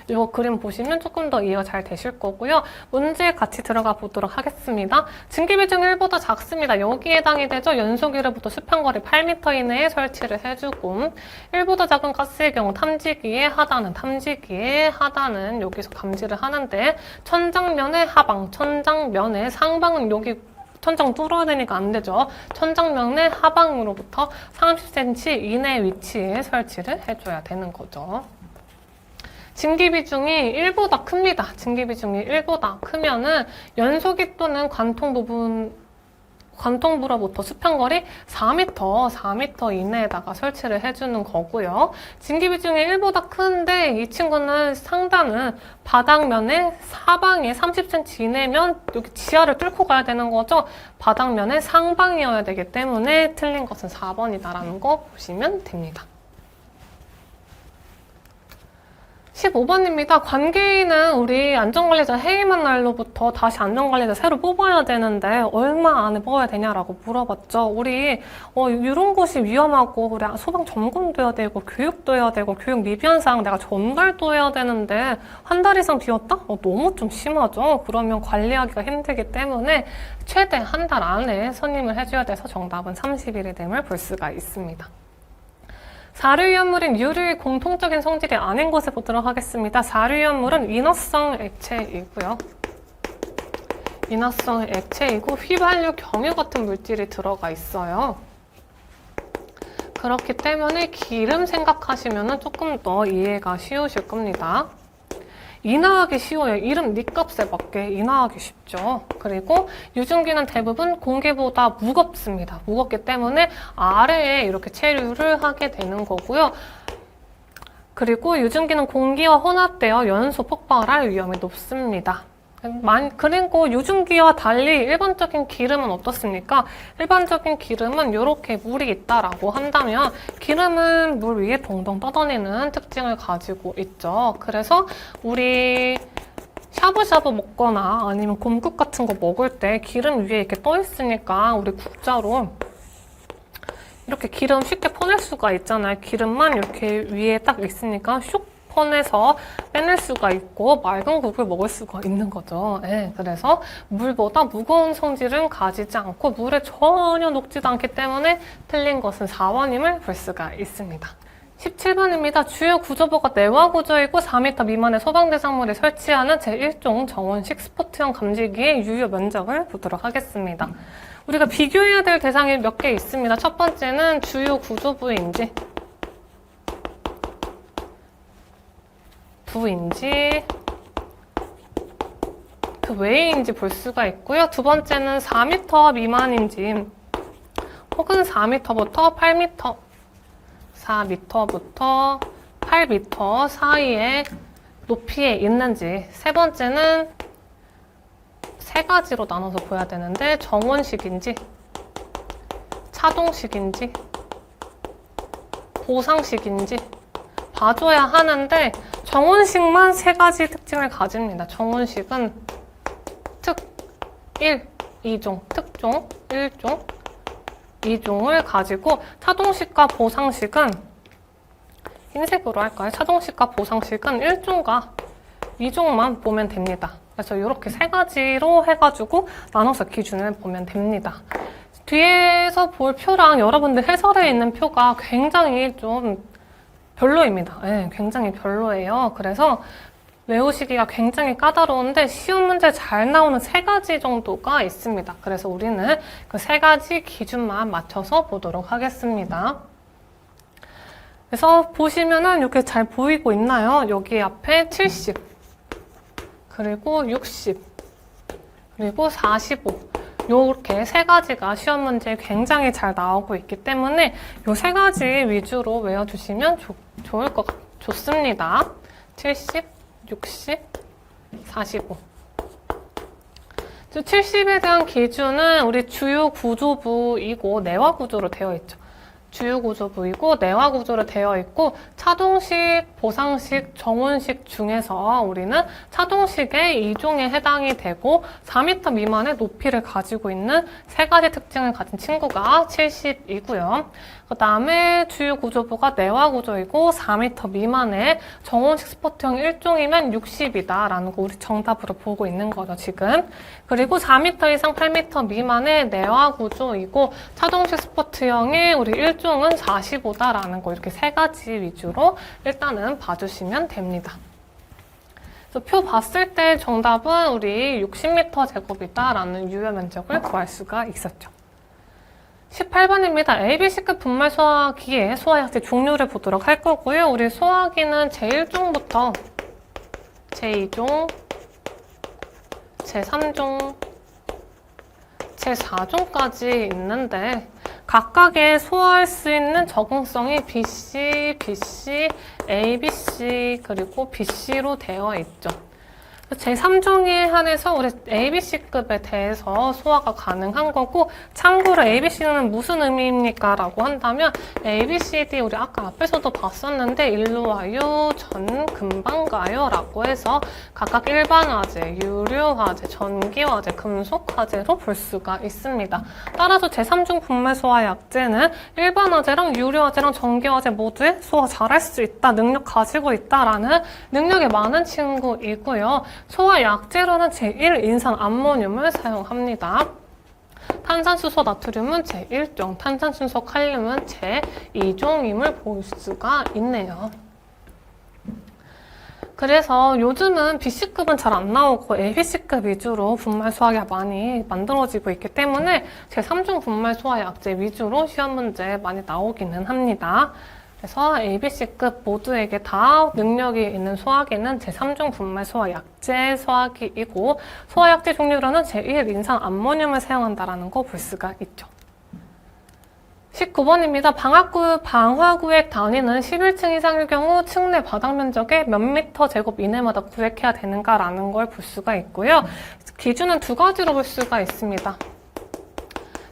이 그림 보시면 조금 더 이해가 잘 되실 거고요. 문제에 같이 들어가 보도록 하겠습니다. 증기 비중 1보다 작습니다. 여기에 해당이 되죠. 연소기로부터 수평거리 8m 이내에 설치를 해주고 1보다 작은 가스의 경우 탐지기의 하단은 여기서 감지를 하는데 천장면의 하방, 천장면의 상방은 여기 천장 뚫어야 되니까 안 되죠. 천장면의 하방으로부터 30cm 이내 위치에 설치를 해줘야 되는 거죠. 증기 비중이 1보다 큽니다. 증기 비중이 1보다 크면은 연소기 또는 관통 부분 관통부로부터 수평거리 4m 이내에다가 설치를 해주는 거고요. 진기비 중에 1보다 큰데 이 친구는 상단은 바닥면에 사방에 30cm 이내면 여기 지하를 뚫고 가야 되는 거죠. 바닥면에 상방이어야 되기 때문에 틀린 것은 4번이다라는 거 보시면 됩니다. 15번입니다. 관계인은 우리 안전관리자 해임한 날로부터 다시 안전관리자 새로 뽑아야 되는데 얼마 안에 뽑아야 되냐라고 물어봤죠. 우리 이런 곳이 위험하고 우리 소방 점검도 해야 되고 교육도 해야 되고 교육 미비한 사항 내가 전달도 해야 되는데 한 달 이상 뒤었다? 너무 좀 심하죠. 그러면 관리하기가 힘들기 때문에 최대 한 달 안에 선임을 해줘야 돼서 정답은 30일이 됨을 볼 수가 있습니다. 사료위험물인 유류의 공통적인 성질이 아닌 것을 보도록 하겠습니다. 사료위험물은 인화성 액체이고요. 인화성 액체이고 휘발유, 경유 같은 물질이 들어가 있어요. 그렇기 때문에 기름 생각하시면 조금 더 이해가 쉬우실 겁니다. 인화하기 쉬워요. 이름 네 값에 맞게 인화하기 쉽죠. 그리고 유증기는 대부분 공기보다 무겁습니다. 무겁기 때문에 아래에 이렇게 체류를 하게 되는 거고요. 그리고 유증기는 공기와 혼합되어 연소 폭발할 위험이 높습니다. 그리고 유증기와 달리 일반적인 기름은 어떻습니까? 일반적인 기름은 이렇게 물이 있다라고 한다면 기름은 물 위에 동동 떠다니는 특징을 가지고 있죠. 그래서 우리 샤브샤브 먹거나 아니면 곰국 같은 거 먹을 때 기름 위에 이렇게 떠 있으니까 우리 국자로 이렇게 기름 쉽게 퍼낼 수가 있잖아요. 기름만 이렇게 위에 딱 있으니까 슉 퍼내서 빼낼 수가 있고 맑은 국을 먹을 수가 있는 거죠. 네, 그래서 물보다 무거운 성질은 가지지 않고 물에 전혀 녹지도 않기 때문에 틀린 것은 4번임을 볼 수가 있습니다. 17번입니다. 주요 구조부가 내화 구조이고 4m 미만의 소방대상물에 설치하는 제1종 정원식 스포트형 감지기의 유효 면적을 보도록 하겠습니다. 우리가 비교해야 될 대상이 몇 개 있습니다. 첫 번째는 주요 구조부인지 부인지 그 외인지 볼 수가 있고요. 두 번째는 4m 미만인지 혹은 4m부터 8m 4m부터 8m 사이의 높이에 있는지 세 번째는 세 가지로 나눠서 보여야 되는데 정원식인지 차동식인지 보상식인지 봐줘야 하는데 정원식만 세 가지 특징을 가집니다. 정원식은 특 1, 2종, 특종 1종, 2종을 가지고 차동식과 보상식은 흰색으로 할까요? 차동식과 보상식은 1종과 2종만 보면 됩니다. 그래서 이렇게 세 가지로 해가지고 나눠서 기준을 보면 됩니다. 뒤에서 볼 표랑 여러분들 해설에 있는 표가 굉장히 좀 별로입니다. 네, 굉장히 별로예요. 그래서 외우시기가 굉장히 까다로운데 시험 문제 잘 나오는 세 가지 정도가 있습니다. 그래서 우리는 그 세 가지 기준만 맞춰서 보도록 하겠습니다. 그래서 보시면은 이렇게 잘 보이고 있나요? 여기 앞에 70, 그리고 60, 그리고 45. 이렇게 세 가지가 시험 문제에 굉장히 잘 나오고 있기 때문에 이 세 가지 위주로 외워주시면 좋습니다. 70, 60, 45. 70에 대한 기준은 우리 주요 구조부이고 내화 구조로 되어 있죠. 주요 구조부이고 내화 구조로 되어 있고 차동식, 보상식, 정원식 중에서 우리는 차동식의 2종에 해당이 되고 4m 미만의 높이를 가지고 있는 세 가지 특징을 가진 친구가 70이고요. 그 다음에 주요 구조부가 내화 구조이고 4m 미만의 정원식 스포트형 1종이면 60이다 라는 거 우리 정답으로 보고 있는 거죠, 지금. 그리고 4m 이상 8m 미만의 내화 구조이고 차동식 스포트형의 우리 1종은 45다라는 거 이렇게 세 가지 위주로 일단은 봐주시면 됩니다. 그래서 표 봤을 때 정답은 우리 60m 제곱이다라는 유효 면적을 구할 수가 있었죠. 18번입니다. ABC급 분말 소화기의 소화약제 종류를 보도록 할 거고요. 우리 소화기는 제1종부터 제2종, 제3종, 제 4종까지 있는데 각각의 소화할 수 있는 적응성이 BC, BC, ABC 그리고 BC로 되어 있죠. 제3종에 한해서 우리 ABC급에 대해서 소화가 가능한 거고, 참고로 ABC는 무슨 의미입니까? 라고 한다면 ABCD 우리 아까 앞에서도 봤었는데 일로 와요, 전 금방 가요 라고 해서 각각 일반화재, 유료화재, 전기화재, 금속화재로 볼 수가 있습니다. 따라서 제3종 분말 소화 약재는 일반화재랑 유료화재랑 전기화재 모두에 소화 잘할 수 있다, 능력 가지고 있다라는 능력이 많은 친구이고요. 소화 약재로는 제1인산 암모늄을 사용합니다. 탄산수소 나트륨은 제1종, 탄산수소 칼륨은 제2종임을 볼 수가 있네요. 그래서 요즘은 BC급은 잘 안 나오고 ABC급 위주로 분말 소화가 많이 만들어지고 있기 때문에 제3종 분말 소화 약재 위주로 시험 문제 많이 나오기는 합니다. 그래서 ABC급 모두에게 다 능력이 있는 소화기는 제3종 분말 소화 약재 소화기이고, 소화 약재 종류로는 제1인산 암모늄을 사용한다는 거 볼 수가 있죠. 19번입니다. 방화구획 단위는 11층 이상일 경우 층 내 바닥 면적의 몇 미터 제곱 이내마다 구획해야 되는가라는 걸 볼 수가 있고요. 기준은 두 가지로 볼 수가 있습니다.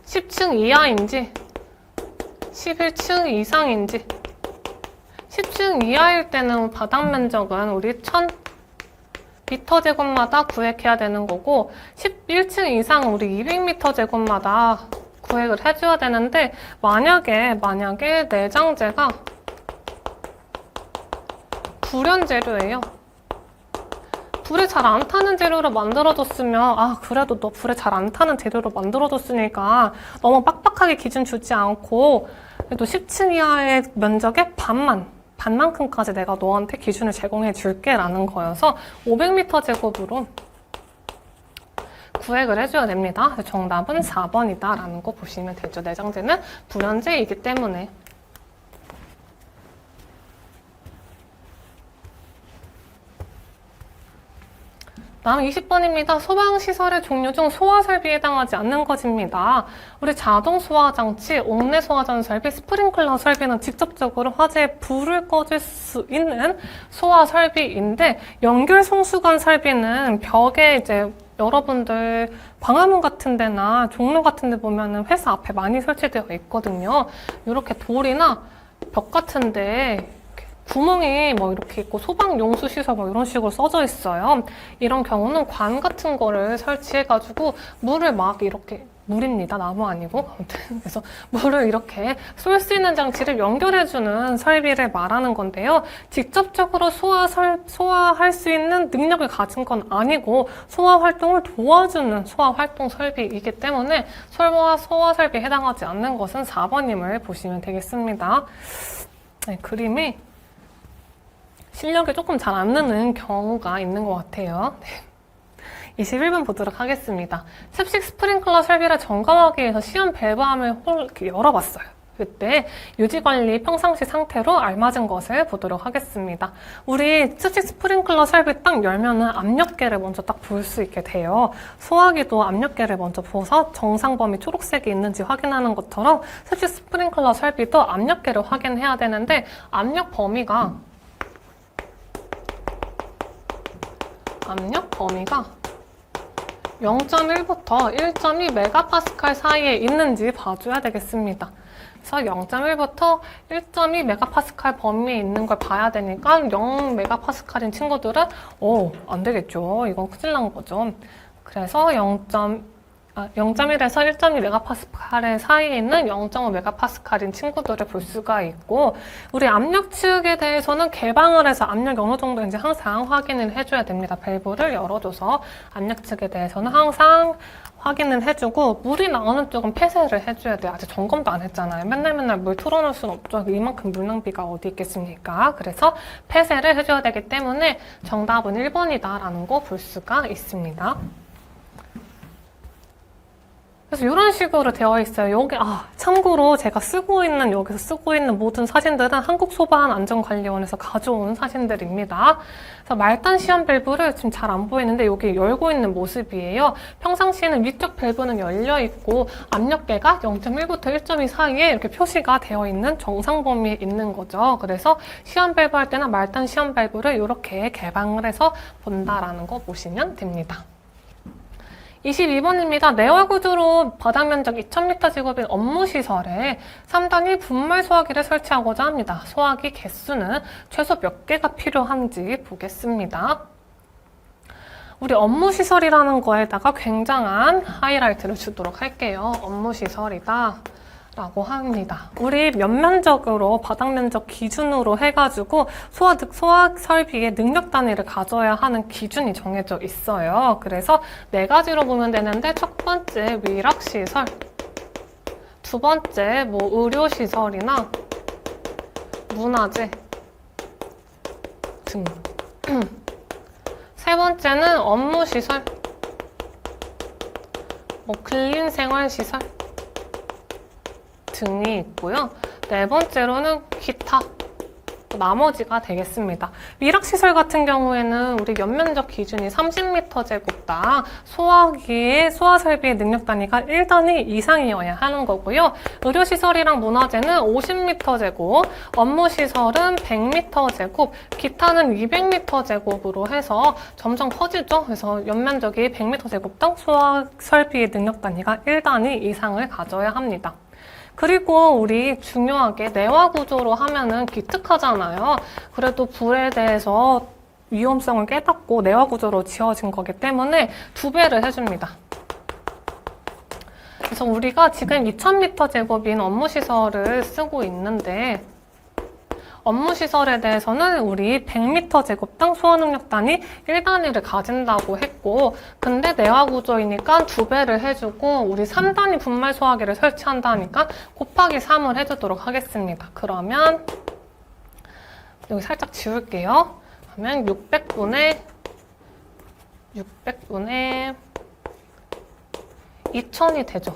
10층 이하인지 11층 이상인지. 10층 이하일 때는 바닥 면적은 우리 1000m 제곱마다 구획해야 되는 거고, 11층 이상은 우리 200m 제곱마다 구획을 해줘야 되는데, 만약에 내장재가 불연 재료예요. 불에 잘 안 타는 재료로 만들어줬으면, 그래도 너 불에 잘 안 타는 재료로 만들어줬으니까 너무 빡빡하게 기준 주지 않고 그래도 10층 이하의 면적의 반만큼까지 내가 너한테 기준을 제공해 줄게 라는 거여서 500m 제곱으로 구획을 해줘야 됩니다. 정답은 4번이다 라는 거 보시면 되죠. 내장재는 불연재이기 때문에. 다음 20번입니다. 소방시설의 종류 중 소화설비에 해당하지 않는 것입니다. 우리 자동소화장치, 옥내소화전 설비, 스프링클러 설비는 직접적으로 화재에 불을 꺼줄 수 있는 소화설비인데, 연결송수관 설비는 벽에 이제 여러분들 광화문 같은 데나 종로 같은 데 보면은 회사 앞에 많이 설치되어 있거든요. 이렇게 돌이나 벽 같은 데 구멍이 이렇게 있고 소방용수시설 이런 식으로 써져 있어요. 이런 경우는 관 같은 거를 설치해가지고 물을 이렇게, 물입니다. 나무 아니고. 아무튼 그래서 물을 이렇게 쏠 수 있는 장치를 연결해주는 설비를 말하는 건데요. 직접적으로 소화할 수 있는 능력을 가진 건 아니고 소화 활동을 도와주는 소화 활동 설비이기 때문에 소화 설비에 해당하지 않는 것은 4번임을 보시면 되겠습니다. 네, 그림이 실력이 조금 잘 안 느는 경우가 있는 것 같아요. 네. 21번 보도록 하겠습니다. 습식 스프링클러 설비를 점검하기 위해서 시험 밸브함을 이렇게 열어봤어요. 그때 유지관리 평상시 상태로 알맞은 것을 보도록 하겠습니다. 우리 습식 스프링클러 설비 딱 열면은 압력계를 먼저 딱 볼 수 있게 돼요. 소화기도 압력계를 먼저 보서 정상 범위 초록색이 있는지 확인하는 것처럼 습식 스프링클러 설비도 압력계를 확인해야 되는데, 압력 범위가 0.1부터 1.2 메가파스칼 사이에 있는지 봐줘야 되겠습니다. 그래서 0.1부터 1.2 메가파스칼 범위에 있는 걸 봐야 되니까 0 메가파스칼인 친구들은 안 되겠죠. 이건 큰일 난 거죠. 그래서 0.1에서 1.2 메가파스칼의 사이에 있는 0.5 메가파스칼인 친구들을 볼 수가 있고, 우리 압력 측에 대해서는 개방을 해서 압력이 어느 정도인지 항상 확인을 해줘야 됩니다. 밸브를 열어줘서 압력 측에 대해서는 항상 확인을 해주고, 물이 나오는 쪽은 폐쇄를 해줘야 돼요. 아직 점검도 안 했잖아요. 맨날 물 틀어놓을 수는 없죠. 이만큼 물 낭비가 어디 있겠습니까? 그래서 폐쇄를 해줘야 되기 때문에 정답은 1번이다 라는 거 볼 수가 있습니다. 그래서 이런 식으로 되어 있어요. 여기, 참고로 제가 여기서 쓰고 있는 모든 사진들은 한국소방안전관리원에서 가져온 사진들입니다. 그래서 말단 시험 밸브를 지금 잘 안 보이는데 여기 열고 있는 모습이에요. 평상시에는 위쪽 밸브는 열려 있고 압력계가 0.1부터 1.2 사이에 이렇게 표시가 되어 있는 정상 범위에 있는 거죠. 그래서 시험 밸브 할 때는 말단 시험 밸브를 이렇게 개방을 해서 본다라는 거 보시면 됩니다. 22번입니다. 내화 구조로 바닥 면적 2000m 제곱인 업무시설에 3단위 분말 소화기를 설치하고자 합니다. 소화기 개수는 최소 몇 개가 필요한지 보겠습니다. 우리 업무시설이라는 거에다가 굉장한 하이라이트를 주도록 할게요. 업무시설이다 라고 합니다. 우리 면면적으로 바닥 면적 기준으로 해가지고 소화 설비의 능력 단위를 가져야 하는 기준이 정해져 있어요. 그래서 네 가지로 보면 되는데 첫 번째 위락시설, 두 번째 의료시설이나 문화재 등, 세 번째는 업무시설, 근린생활시설 등이 있고요. 네 번째로는 기타, 나머지가 되겠습니다. 위락시설 같은 경우에는 우리 연면적 기준이 30m 제곱당 소화기의 소화설비의 능력 단위가 1단위 이상이어야 하는 거고요. 의료시설이랑 문화재는 50m 제곱, 업무시설은 100m 제곱, 기타는 200m 제곱으로 해서 점점 커지죠. 그래서 연면적이 100m 제곱당 소화설비의 능력 단위가 1단위 이상을 가져야 합니다. 그리고 우리 중요하게 내화 구조로 하면은 기특하잖아요. 그래도 불에 대해서 위험성을 깨닫고 내화 구조로 지어진 거기 때문에 2배를 해줍니다. 그래서 우리가 지금 2000m 제곱인 업무시설을 쓰고 있는데 업무시설에 대해서는 우리 100m 제곱당 소화능력 단위 1단위를 가진다고 했고 근데 내화 구조이니까 2배를 해주고 우리 3단위 분말 소화기를 설치한다니까 곱하기 3을 해주도록 하겠습니다. 그러면 여기 살짝 지울게요. 그러면 600분의 2000이 되죠.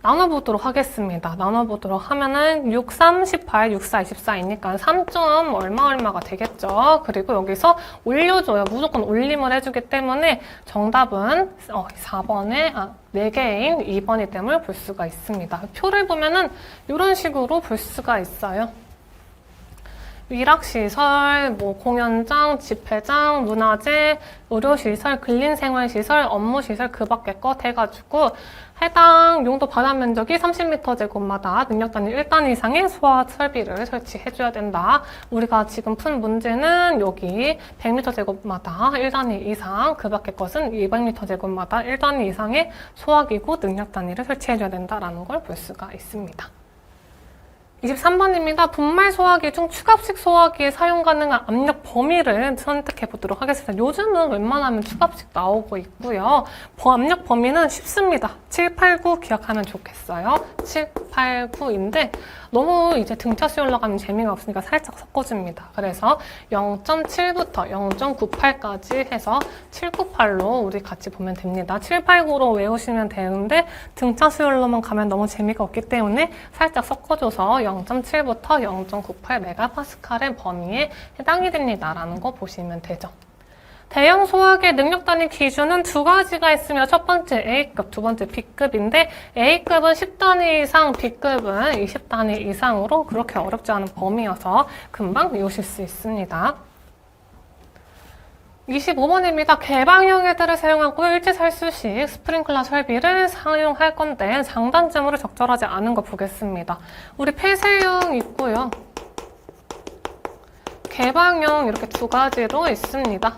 나눠보도록 하겠습니다. 나눠보도록 하면은 6, 3, 18, 6, 4, 24이니까 3점 얼마가 되겠죠. 그리고 여기서 올려줘요. 무조건 올림을 해주기 때문에 정답은 4번에 4개인 2번이 됨을 볼 수가 있습니다. 표를 보면은 이런 식으로 볼 수가 있어요. 위락시설, 공연장, 집회장, 문화재, 의료시설, 근린생활시설, 업무시설 그 밖에 것 해가지고 해당 용도 바닥 면적이 30m 제곱마다 능력 단위 1단위 이상의 소화 설비를 설치해줘야 된다. 우리가 지금 푼 문제는 여기 100m 제곱마다 1단위 이상, 그 밖에 것은 200m 제곱마다 1단위 이상의 소화기구 능력 단위를 설치해줘야 된다라는 걸 볼 수가 있습니다. 23번입니다. 분말 소화기 중 추갑식 소화기에 사용 가능한 압력 범위를 선택해 보도록 하겠습니다. 요즘은 웬만하면 추갑식 나오고 있고요. 압력 범위는 쉽습니다. 7, 8, 9 기억하면 좋겠어요. 7, 8, 9인데 너무 이제 등차수 올라가면 재미가 없으니까 살짝 섞어줍니다. 그래서 0.7부터 0.98까지 해서 798로 우리 같이 보면 됩니다. 7, 8, 9로 외우시면 되는데 등차수열로만 가면 너무 재미가 없기 때문에 살짝 섞어줘서 0.7부터 0.98 메가파스칼의 범위에 해당이 됩니다라는 거 보시면 되죠. 대형 소화기의 능력 단위 기준은 2가지가 있으며 첫 번째 A급, 두 번째 B급인데 A급은 10단위 이상, B급은 20단위 이상으로 그렇게 어렵지 않은 범위여서 금방 외우실 수 있습니다. 25번입니다. 개방형 헤드를 사용하고 일제살수식 스프링클러 설비를 사용할 건데 장단점으로 적절하지 않은 거 보겠습니다. 우리 폐쇄형 있고요. 개방형 이렇게 2가지로 있습니다.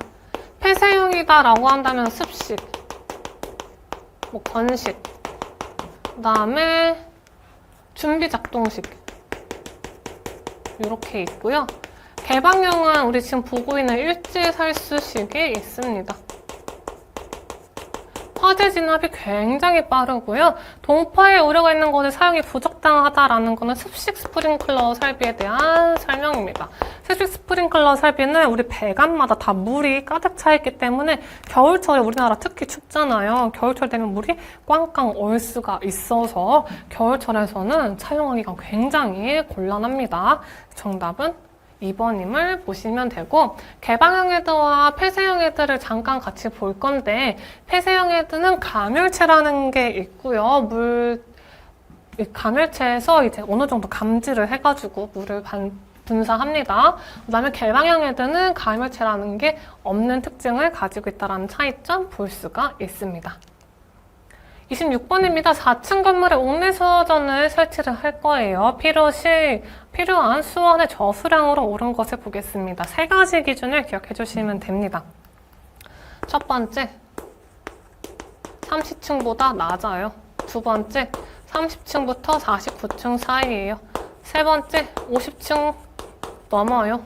폐쇄형이다라고 한다면 습식, 건식, 그 다음에 준비작동식 이렇게 있고요. 개방형은 우리 지금 보고 있는 일제살수식이 있습니다. 화재 진압이 굉장히 빠르고요. 동파에 우려가 있는 것에 사용이 부적당하다라는 것은 습식 스프링클러 설비에 대한 설명입니다. 세숫 스프링클러 설비는 우리 배관마다 다 물이 가득 차 있기 때문에 겨울철에 우리나라 특히 춥잖아요. 겨울철 되면 물이 꽝꽝 얼 수가 있어서 겨울철에서는 사용하기가 굉장히 곤란합니다. 정답은 2번임을 보시면 되고, 개방형 헤드와 폐쇄형 헤드를 잠깐 같이 볼 건데, 폐쇄형 헤드는 가열체라는 게 있고요. 가열체에서 이제 어느 정도 감지를 해가지고 물을 분사합니다. 그 다음에 개방형 헤드는 가열체라는 게 없는 특징을 가지고 있다는 차이점 볼 수가 있습니다. 26번입니다. 4층 건물에 옥내 수호전을 설치를 할 거예요. 필요한 수원의 저수량으로 오른 것을 보겠습니다. 세 가지 기준을 기억해 주시면 됩니다. 첫 번째, 30층보다 낮아요. 두 번째, 30층부터 49층 사이예요. 세 번째, 50층 넘어요.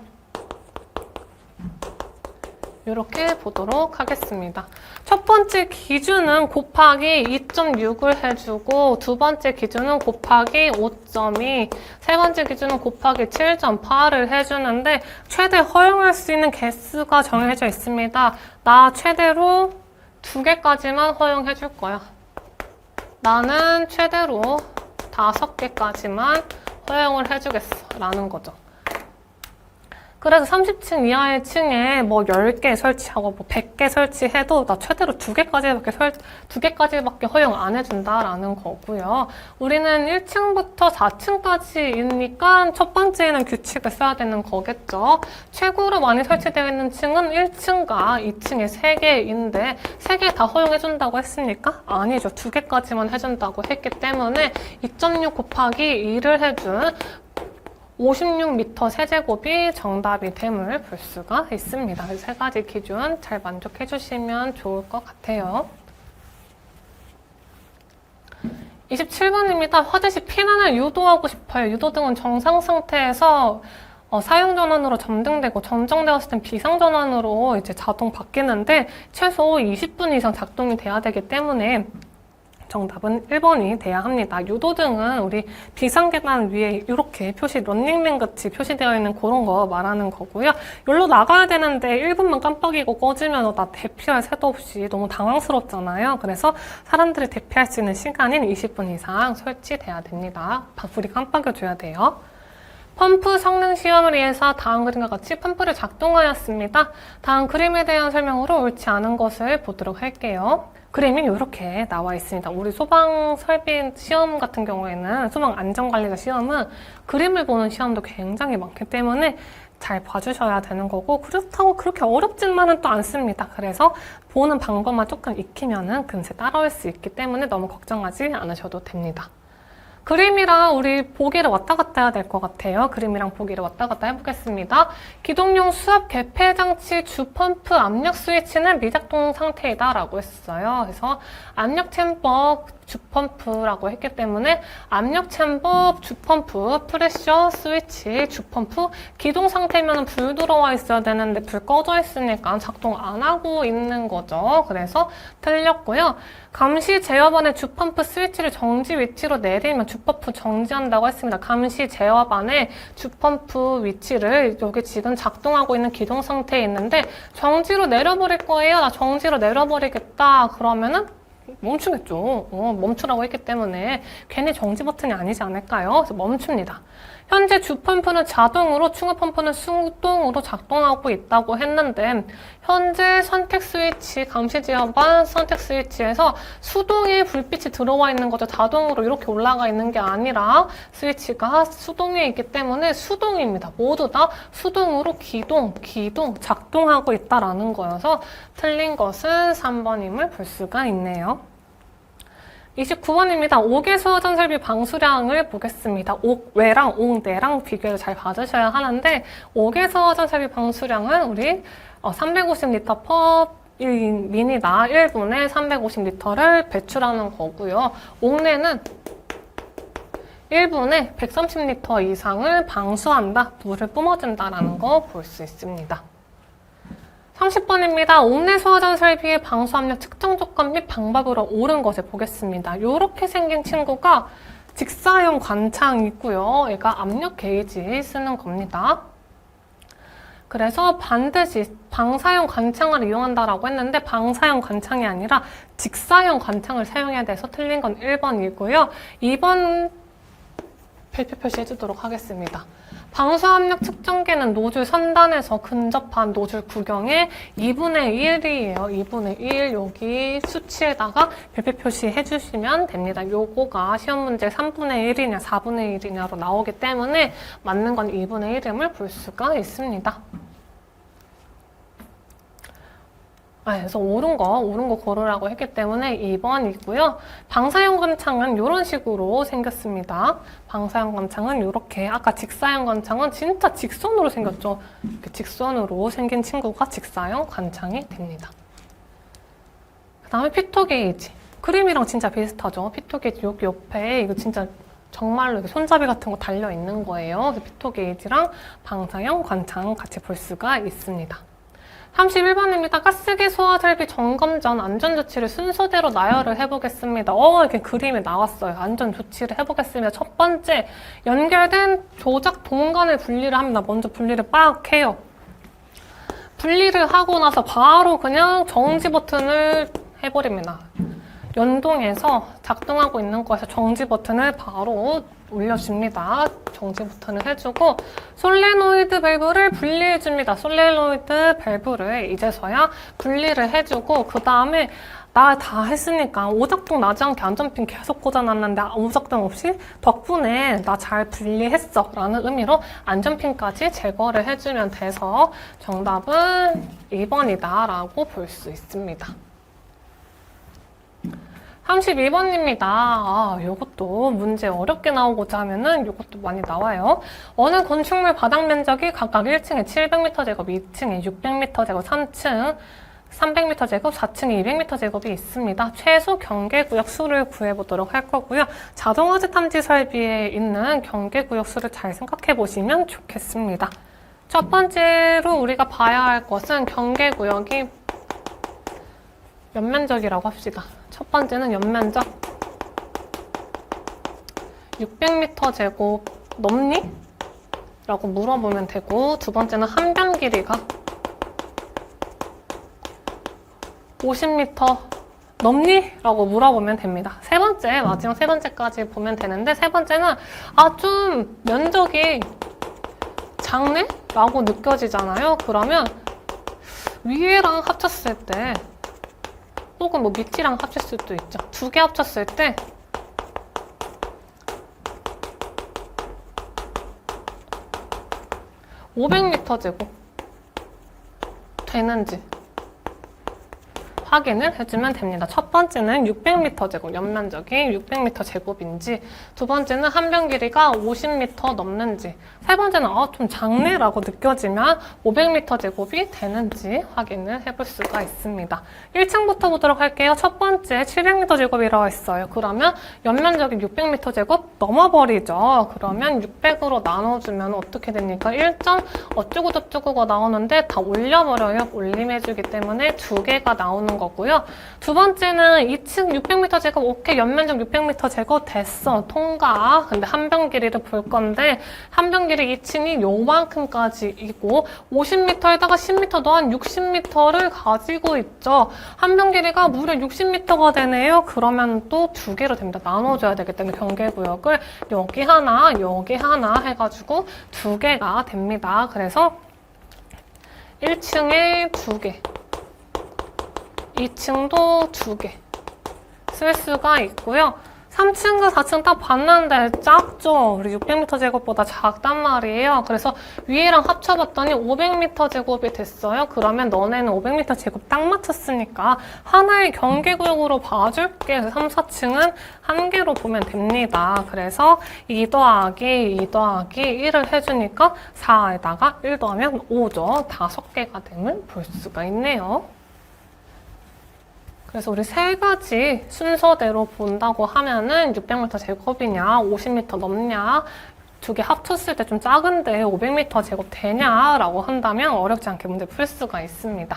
이렇게 보도록 하겠습니다. 첫 번째 기준은 곱하기 2.6을 해주고, 두 번째 기준은 곱하기 5.2, 세 번째 기준은 곱하기 7.8을 해주는데, 최대 허용할 수 있는 개수가 정해져 있습니다. 나 최대로 2개까지만 허용해 줄 거야. 나는 최대로 5개까지만 허용을 해주겠어 라는 거죠. 그래서 30층 이하의 층에 뭐 10개 설치하고 뭐 100개 설치해도 나 최대로 2개까지밖에 허용 안 해준다라는 거고요. 우리는 1층부터 4층까지이니까 첫 번째는 규칙을 써야 되는 거겠죠. 최고로 많이 설치되어 있는 층은 1층과 2층에 3개인데 3개 다 허용해준다고 했습니까? 아니죠. 2개까지만 해준다고 했기 때문에 2.6 곱하기 2를 해준 56m 세제곱이 정답이 됨을 볼 수가 있습니다. 세 가지 기준 잘 만족해 주시면 좋을 것 같아요. 27번입니다. 화재 시 피난을 유도하고 싶어요. 유도등은 정상 상태에서 사용 전원으로 점등되고 점정되었을 땐 비상 전원으로 이제 자동 바뀌는데 최소 20분 이상 작동이 돼야 되기 때문에 정답은 1번이 돼야 합니다. 유도등은 우리 비상계단 위에 이렇게 런닝맨 같이 표시되어 있는 그런 거 말하는 거고요. 여기로 나가야 되는데 1분만 깜빡이고 꺼지면 나 대피할 새도 없이 너무 당황스럽잖아요. 그래서 사람들이 대피할 수 있는 시간인 20분 이상 설치돼야 됩니다. 불이 깜빡여줘야 돼요. 펌프 성능 시험을 위해서 다음 그림과 같이 펌프를 작동하였습니다. 다음 그림에 대한 설명으로 옳지 않은 것을 보도록 할게요. 그림이 이렇게 나와 있습니다. 우리 소방 설비 시험 같은 경우에는 소방 안전관리자 시험은 그림을 보는 시험도 굉장히 많기 때문에 잘 봐주셔야 되는 거고, 그렇다고 그렇게 어렵지만은 또 않습니다. 그래서 보는 방법만 조금 익히면은 금세 따라올 수 있기 때문에 너무 걱정하지 않으셔도 됩니다. 그림이랑 우리 보기를 왔다 갔다 해야 될 것 같아요. 그림이랑 보기를 왔다 갔다 해보겠습니다. 기동용 수압 개폐 장치 주펌프 압력 스위치는 미작동 상태이다 라고 했어요. 그래서 압력 챔버 주펌프라고 했기 때문에 압력 챔버 주펌프, 프레셔 스위치 주펌프 기동 상태면 불 들어와 있어야 되는데 불 꺼져 있으니까 작동 안 하고 있는 거죠. 그래서 틀렸고요. 감시 제어반의 주펌프 스위치를 정지 위치로 내리면 주펌프 정지한다고 했습니다. 감시 제어반의 주펌프 위치를 여기 지금 작동하고 있는 기동 상태에 있는데 정지로 내려버릴 거예요. 나 정지로 내려버리겠다. 그러면은 멈추겠죠. 멈추라고 했기 때문에 괜히 정지 버튼이 아니지 않을까요? 그래서 멈춥니다. 현재 주펌프는 자동으로, 충업펌프는 수동으로 작동하고 있다고 했는데 현재 선택 스위치, 감시 제어반 선택 스위치에서 수동의 불빛이 들어와 있는 거죠. 자동으로 이렇게 올라가 있는 게 아니라 스위치가 수동에 있기 때문에 수동입니다. 모두 다 수동으로 기동 작동하고 있다라는 거여서 틀린 것은 3번임을 볼 수가 있네요. 29번입니다. 옥외 수호전 설비 방수량을 보겠습니다. 옥외랑 옥내랑 비교를 잘 봐주셔야 하는데 옥외 수호전 설비 방수량은 우리 350L per 민이다. 1분에 350L를 배출하는 거고요. 옥내는 1분에 130L 이상을 방수한다. 물을 뿜어준다라는 거 볼 수 있습니다. 30번입니다. 옥내 수호전 설비의 방수 압력 측정 조건 및 방법으로 옳은 것을 보겠습니다. 이렇게 생긴 친구가 직사형 관창이고요. 얘가 압력 게이지 쓰는 겁니다. 그래서 반드시 방사형 관창을 이용한다라고 했는데 방사형 관창이 아니라 직사형 관창을 사용해야 돼서 틀린 건 1번이고요. 2번 별표 표시해주도록 하겠습니다. 방수압력 측정기는 노즐 선단에서 근접한 노즐 구경의 2분의 1이에요. 2분의 1 여기 수치에다가 별표 표시해 주시면 됩니다. 요거가 시험 문제 3분의 1이냐 4분의 1이냐로 나오기 때문에 맞는 건 2분의 1임을 볼 수가 있습니다. 그래서 옳은 거 고르라고 했기 때문에 2번이고요. 방사형 관창은 이런 식으로 생겼습니다. 방사형 관창은 이렇게, 아까 직사형 관창은 진짜 직선으로 생겼죠. 이렇게 직선으로 생긴 친구가 직사형 관창이 됩니다. 그 다음에 피토 게이지. 그림이랑 진짜 비슷하죠. 피토 게이지 여기 옆에 이거 진짜 정말로 이렇게 손잡이 같은 거 달려 있는 거예요. 그래서 피토 게이지랑 방사형 관창 같이 볼 수가 있습니다. 31번입니다. 가스기 소화 설비 점검 전 안전조치를 순서대로 나열을 해보겠습니다. 이렇게 그림이 나왔어요. 안전조치를 해보겠습니다. 첫 번째, 연결된 조작 동간을 분리를 합니다. 먼저 분리를 빡 해요. 분리를 하고 나서 바로 그냥 정지 버튼을 해버립니다. 연동해서 작동하고 있는 거에서 정지 버튼을 바로 올려줍니다. 정지 버튼을 해주고 솔레노이드 밸브를 분리해줍니다. 솔레노이드 밸브를 이제서야 분리를 해주고 그 다음에 나 다 했으니까 오작동 나지 않게 안전핀 계속 꽂아놨는데 아무 작동 없이 덕분에 나 잘 분리했어 라는 의미로 안전핀까지 제거를 해주면 돼서 정답은 2번이다 라고 볼 수 있습니다. 32번입니다. 요것도 문제 어렵게 나오고자 하면은 요것도 많이 나와요. 어느 건축물 바닥 면적이 각각 1층에 700m 제곱, 2층에 600m 제곱, 3층 300m 제곱, 4층에 200m 제곱이 있습니다. 최소 경계구역 수를 구해보도록 할 거고요. 자동화재 탐지 설비에 있는 경계구역 수를 잘 생각해 보시면 좋겠습니다. 첫 번째로 우리가 봐야 할 것은 경계구역이 연면적이라고 합시다. 첫 번째는 연면적 600m 제곱 넘니? 라고 물어보면 되고 두 번째는 한변 길이가 50m 넘니? 라고 물어보면 됩니다. 세 번째, 마지막 세 번째까지 보면 되는데 세 번째는 좀 면적이 작네? 라고 느껴지잖아요. 그러면 위에랑 합쳤을 때 혹은 뭐 밑이랑 합칠 수도 있죠. 두 개 합쳤을 때 500m 제곱 되는지 확인을 해주면 됩니다. 첫 번째는 600m 제곱, 연면적이 600m 제곱인지, 두 번째는 한변 길이가 50m 넘는지, 세 번째는 좀 작네라고 느껴지면 500m 제곱이 되는지 확인을 해볼 수가 있습니다. 1층부터 보도록 할게요. 첫 번째 700m 제곱이라고 했어요. 그러면 연면적이 600m 제곱 넘어버리죠. 그러면 600으로 나눠주면 어떻게 됩니까? 1점 어쩌고 저쩌고가 나오는데 다 올려버려요. 올림해주기 때문에 두 개가 나오는 거고요. 두 번째는 2층 600m 제곱, 오케이, 연면적 600m 제곱 됐어, 통과. 근데 한변 길이를 볼 건데 한변 길이 2층이 요만큼까지이고 50m에다가 10m 더한 60m를 가지고 있죠. 한변 길이가 무려 60m가 되네요. 그러면 또 두 개로 됩니다. 나눠줘야 되기 때문에 경계구역을 여기 하나 해가지고 두 개가 됩니다. 그래서 1층에 두 개, 2층도 두 개 쓸 수가 있고요. 3층과 4층 딱 봤는데 작죠? 우리 600m 제곱보다 작단 말이에요. 그래서 위에랑 합쳐봤더니 500m 제곱이 됐어요. 그러면 너네는 500m 제곱 딱 맞췄으니까 하나의 경계구역으로 봐줄게. 3, 4층은 한 개로 보면 됩니다. 그래서 2 더하기 2 더하기 1을 해주니까 4에다가 1 더하면 5죠. 5개가 됨을 볼 수가 있네요. 그래서 우리 세 가지 순서대로 본다고 하면은 600m 제곱이냐, 50m 넘냐, 두 개 합쳤을 때 좀 작은데 500m 제곱 되냐라고 한다면 어렵지 않게 문제 풀 수가 있습니다.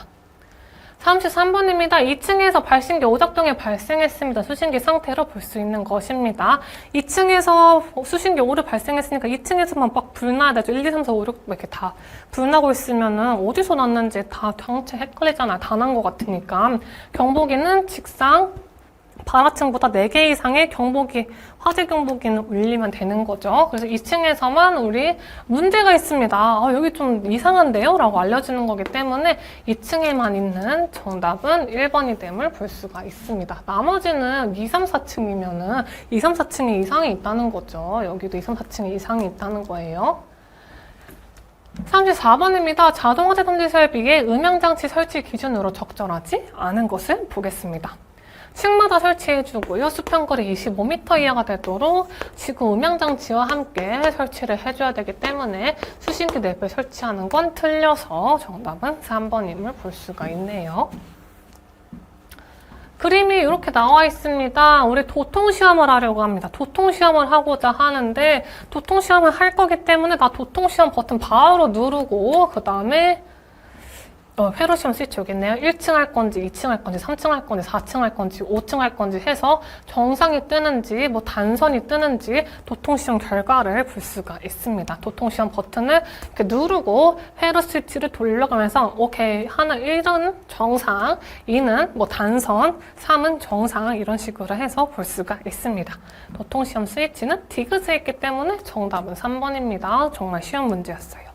33번입니다. 2층에서 발신기 오작동이 발생했습니다. 수신기 상태로 볼 수 있는 것입니다. 2층에서 수신기 오류 발생했으니까 2층에서만 막 불나야 되죠. 1, 2, 3, 4, 5, 6 이렇게 다 불나고 있으면은 어디서 났는지 다 당체 헷갈리잖아요. 다 난 것 같으니까. 경보기는 직상 발화층보다 4개 이상의 경보기, 화재 경보기는 울리면 되는 거죠. 그래서 2층에서만 우리 문제가 있습니다. 여기 좀 이상한데요? 라고 알려주는 거기 때문에 2층에만 있는 정답은 1번이 됨을 볼 수가 있습니다. 나머지는 2, 3, 4층이면은 2, 3, 4층에 이상이 있다는 거죠. 여기도 2, 3, 4층에 이상이 있다는 거예요. 34번입니다. 자동화재 탐지 설비의 음향장치 설치 기준으로 적절하지 않은 것을 보겠습니다. 층마다 설치해주고요. 수평거리 25m 이하가 되도록 지구 음향장치와 함께 설치를 해줘야 되기 때문에 수신기 랩을 설치하는 건 틀려서 정답은 3번임을 볼 수가 있네요. 그림이 이렇게 나와 있습니다. 우리 도통시험을 하려고 합니다. 도통시험을 하고자 하는데 도통시험을 할 거기 때문에 나 도통시험 버튼 바로 누르고 그 다음에 회로시험 스위치 여기 있네요. 1층 할 건지, 2층 할 건지, 3층 할 건지, 4층 할 건지, 5층 할 건지 해서 정상이 뜨는지, 뭐 단선이 뜨는지 도통시험 결과를 볼 수가 있습니다. 도통시험 버튼을 이렇게 누르고 회로 스위치를 돌려가면서 오케이, 하나 1은 정상, 2는 뭐 단선, 3은 정상 이런 식으로 해서 볼 수가 있습니다. 도통시험 스위치는 디귿에 있기 때문에 정답은 3번입니다. 정말 쉬운 문제였어요.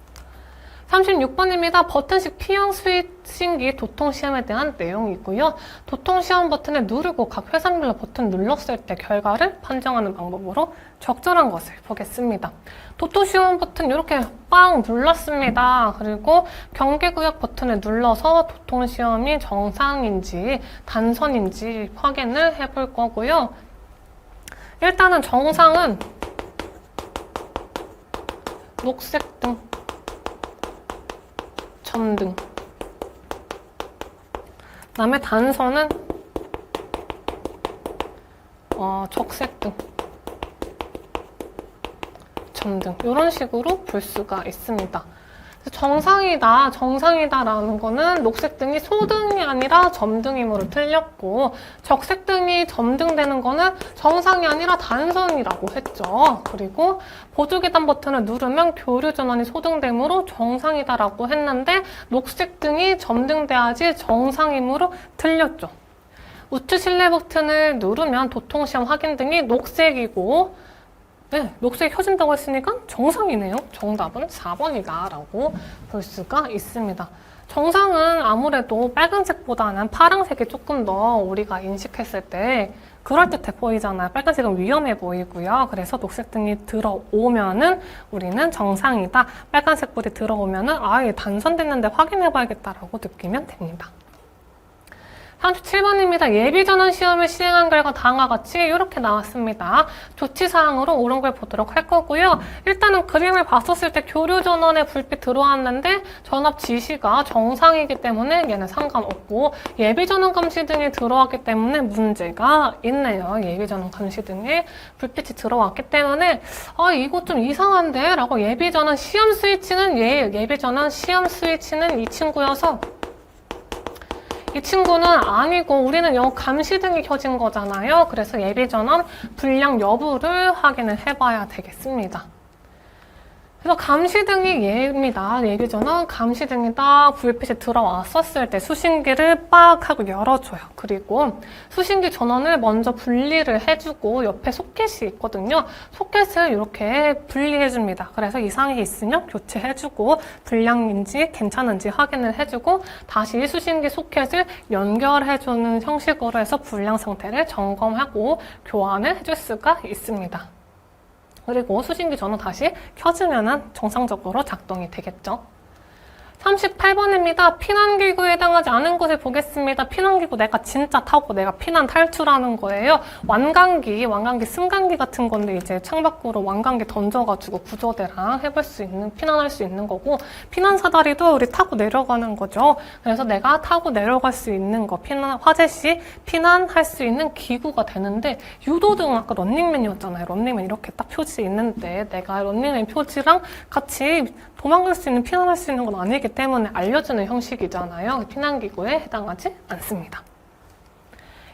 36번입니다. 버튼식 P형 스위칭기 도통시험에 대한 내용이고요. 도통시험 버튼을 누르고 각 회선별로 버튼 눌렀을 때 결과를 판정하는 방법으로 적절한 것을 보겠습니다. 도통시험 버튼 이렇게 빵 눌렀습니다. 그리고 경계구역 버튼을 눌러서 도통시험이 정상인지 단선인지 확인을 해볼 거고요. 일단은 정상은 녹색등, 점등. 그다음에 단선은 적색등, 점등 이런 식으로 볼 수가 있습니다. 정상이다라는 거는 녹색등이 소등이 아니라 점등이므로 틀렸고 적색등이 점등되는 거는 정상이 아니라 단선이라고 했죠. 그리고 보조계단 버튼을 누르면 교류 전원이 소등되므로 정상이다라고 했는데 녹색등이 점등돼야지 정상이므로 틀렸죠. 우측 실내 버튼을 누르면 도통시험 확인등이 녹색이고 네, 녹색이 켜진다고 했으니까 정상이네요. 정답은 4번이다 라고 볼 수가 있습니다. 정상은 아무래도 빨간색보다는 파란색이 조금 더 우리가 인식했을 때 그럴듯해 보이잖아요. 빨간색은 위험해 보이고요. 그래서 녹색등이 들어오면은 우리는 정상이다. 빨간색 불이 들어오면은 아예 단선됐는데 확인해봐야겠다라고 느끼면 됩니다. 37번입니다. 예비전원 시험을 시행한 결과 다음과 같이 이렇게 나왔습니다. 조치사항으로 옳은 걸 보도록 할 거고요. 일단은 그림을 봤었을 때 교류전원에 불빛 들어왔는데 전압 지시가 정상이기 때문에 얘는 상관없고 예비전원 감시등이 들어왔기 때문에 문제가 있네요. 예비전원 감시등에 불빛이 들어왔기 때문에 이거 좀 이상한데? 라고 예비전원 시험 스위치는 예비전원 시험 스위치는 이 친구여서 이 친구는 아니고 우리는 감시등이 켜진 거잖아요. 그래서 예비전원 불량 여부를 확인을 해봐야 되겠습니다. 그래서 감시등이 예입니다. 예비전원 감시등이다. 불빛이 들어왔었을 때 수신기를 빡 하고 열어줘요. 그리고 수신기 전원을 먼저 분리를 해주고 옆에 소켓이 있거든요. 소켓을 이렇게 분리해줍니다. 그래서 이상이 있으면 교체해주고 불량인지 괜찮은지 확인을 해주고 다시 수신기 소켓을 연결해주는 형식으로 해서 불량 상태를 점검하고 교환을 해줄 수가 있습니다. 그리고 수신기 전원 다시 켜주면 정상적으로 작동이 되겠죠. 38번입니다. 피난기구에 해당하지 않은 것을 보겠습니다. 피난기구 내가 진짜 타고 내가 피난 탈출하는 거예요. 완강기, 승강기 같은 건데 이제 창밖으로 완강기 던져가지고 구조대랑 해볼 수 있는, 피난할 수 있는 거고 피난사다리도 우리 타고 내려가는 거죠. 그래서 내가 타고 내려갈 수 있는 거, 화재 시 피난할 수 있는 기구가 되는데 유도등 아까 런닝맨이었잖아요. 런닝맨 이렇게 딱 표지 있는데 내가 런닝맨 표지랑 같이 도망갈 수 있는, 피난할 수 있는 건 아니기 있기 때문에 알려주는 형식이잖아요. 피난기구에 해당하지 않습니다.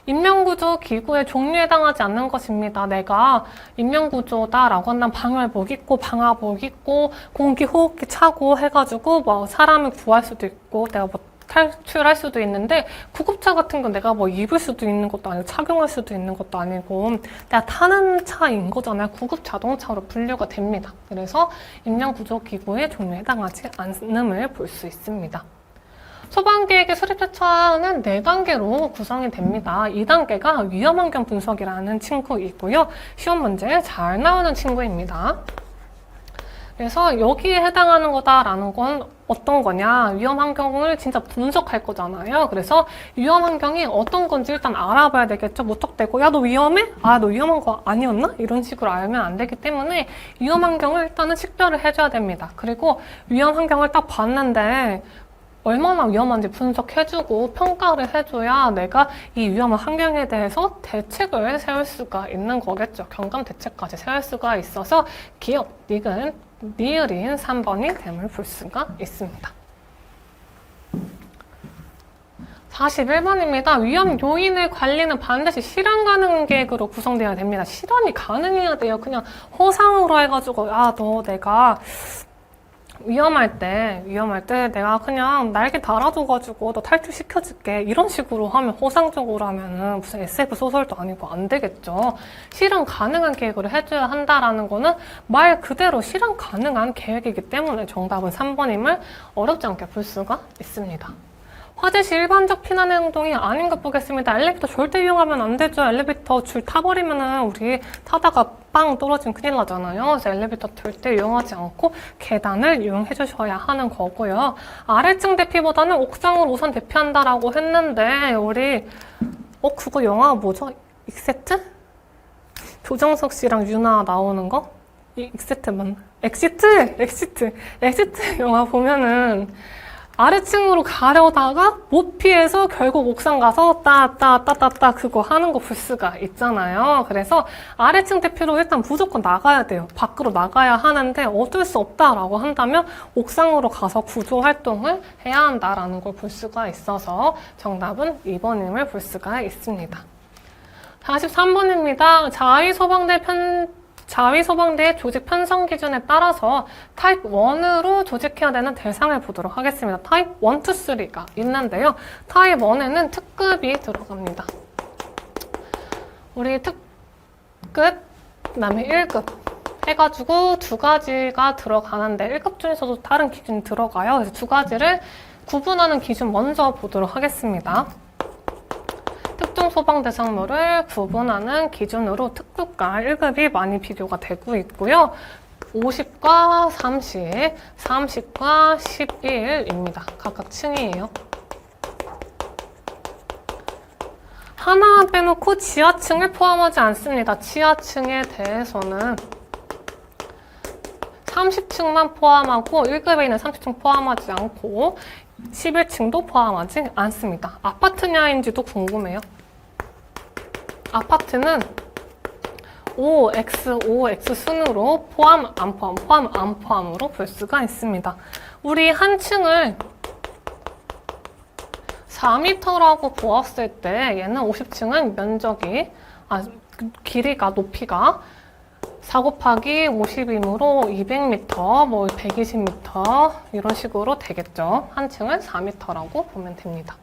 인명구조 기구의 종류에 해당하지 않는 것입니다. 내가 인명구조다라고 한다면 방열복 입고 방화복 입고 공기호흡기 차고 해가지고 뭐 사람을 구할 수도 있고 내가 뭐 탈출할 수도 있는데 구급차 같은 건 내가 뭐 입을 수도 있는 것도 아니고 착용할 수도 있는 것도 아니고 내가 타는 차인 거잖아요. 구급 자동차로 분류가 됩니다. 그래서 인명구조기구의 종류에 해당하지 않음을 볼 수 있습니다. 소방계획의 수립절차는 4단계로 구성이 됩니다. 2단계가 위험환경 분석이라는 친구이고요. 시험 문제에 잘 나오는 친구입니다. 그래서 여기에 해당하는 거다라는 건 어떤 거냐, 위험환경을 진짜 분석할 거잖아요. 그래서 위험환경이 어떤 건지 일단 알아봐야 되겠죠. 무턱대고 야 너 위험해? 아 너 위험한 거 아니었나? 이런 식으로 알면 안 되기 때문에 위험환경을 일단은 식별을 해줘야 됩니다. 그리고 위험환경을 딱 봤는데 얼마나 위험한지 분석해주고 평가를 해줘야 내가 이 위험한 환경에 대해서 대책을 세울 수가 있는 거겠죠. 경감 대책까지 세울 수가 있어서 기억, 니을인 3번이 됨을 볼 수가 있습니다. 41번입니다. 위험 요인의 관리는 반드시 실현 가능 계획으로 구성되어야 됩니다. 실현이 가능해야 돼요. 그냥 허상으로 해가지고 야 너 내가 위험할 때 내가 그냥 날개 달아줘가지고 너 탈출시켜줄게 이런 식으로 하면 허상적으로 하면은 무슨 SF 소설도 아니고 안 되겠죠. 실현 가능한 계획을 해줘야 한다라는 거는 말 그대로 실현 가능한 계획이기 때문에 정답은 3번임을 어렵지 않게 볼 수가 있습니다. 화재 시 일반적 피난 행동이 아닌 것 보겠습니다. 엘리베이터 절대 이용하면 안 되죠. 엘리베이터 줄 타버리면은 우리 타다가 빵 떨어지면 큰일 나잖아요. 그래서 엘리베이터 절대 이용하지 않고 계단을 이용해 주셔야 하는 거고요. 아래층 대피보다는 옥상으로 우선 대피한다라고 했는데 우리 그거 영화 뭐죠? 익세트? 조정석 씨랑 유나 나오는 거? 익세트 맞나? 엑시트 영화 보면은 아래층으로 가려다가 못 피해서 결국 옥상 가서 따따따따따 그거 하는 거 볼 수가 있잖아요. 그래서 아래층 대피로 일단 무조건 나가야 돼요. 밖으로 나가야 하는데 어쩔 수 없다라고 한다면 옥상으로 가서 구조 활동을 해야 한다라는 걸 볼 수가 있어서 정답은 2번임을 볼 수가 있습니다. 43번입니다. 자위소방대 조직 편성 기준에 따라서 타입 1으로 조직해야 되는 대상을 보도록 하겠습니다. 타입 1, 2, 3가 있는데요. 타입 1에는 특급이 들어갑니다. 우리 특급, 그 다음에 1급 해가지고 2가지가 들어가는데 1급 중에서도 다른 기준이 들어가요. 그래서 2가지를 구분하는 기준 먼저 보도록 하겠습니다. 특정 소방 대상물을 구분하는 기준으로 특급과 1급이 많이 비교가 되고 있고요. 50과 30, 30과 11입니다. 각각 층이에요. 하나만 빼놓고 지하층을 포함하지 않습니다. 지하층에 대해서는 30층만 포함하고 1급에 있는 30층 포함하지 않고 11층도 포함하지 않습니다. 아파트냐인지도 궁금해요. 아파트는 OX 순으로 포함, 안 포함으로 볼 수가 있습니다. 우리 한 층을 4m라고 보았을 때 얘는 50층은 면적이, 길이가, 높이가 4 곱하기 50이므로 200m, 뭐 120m 이런 식으로 되겠죠. 한 층은 4m라고 보면 됩니다.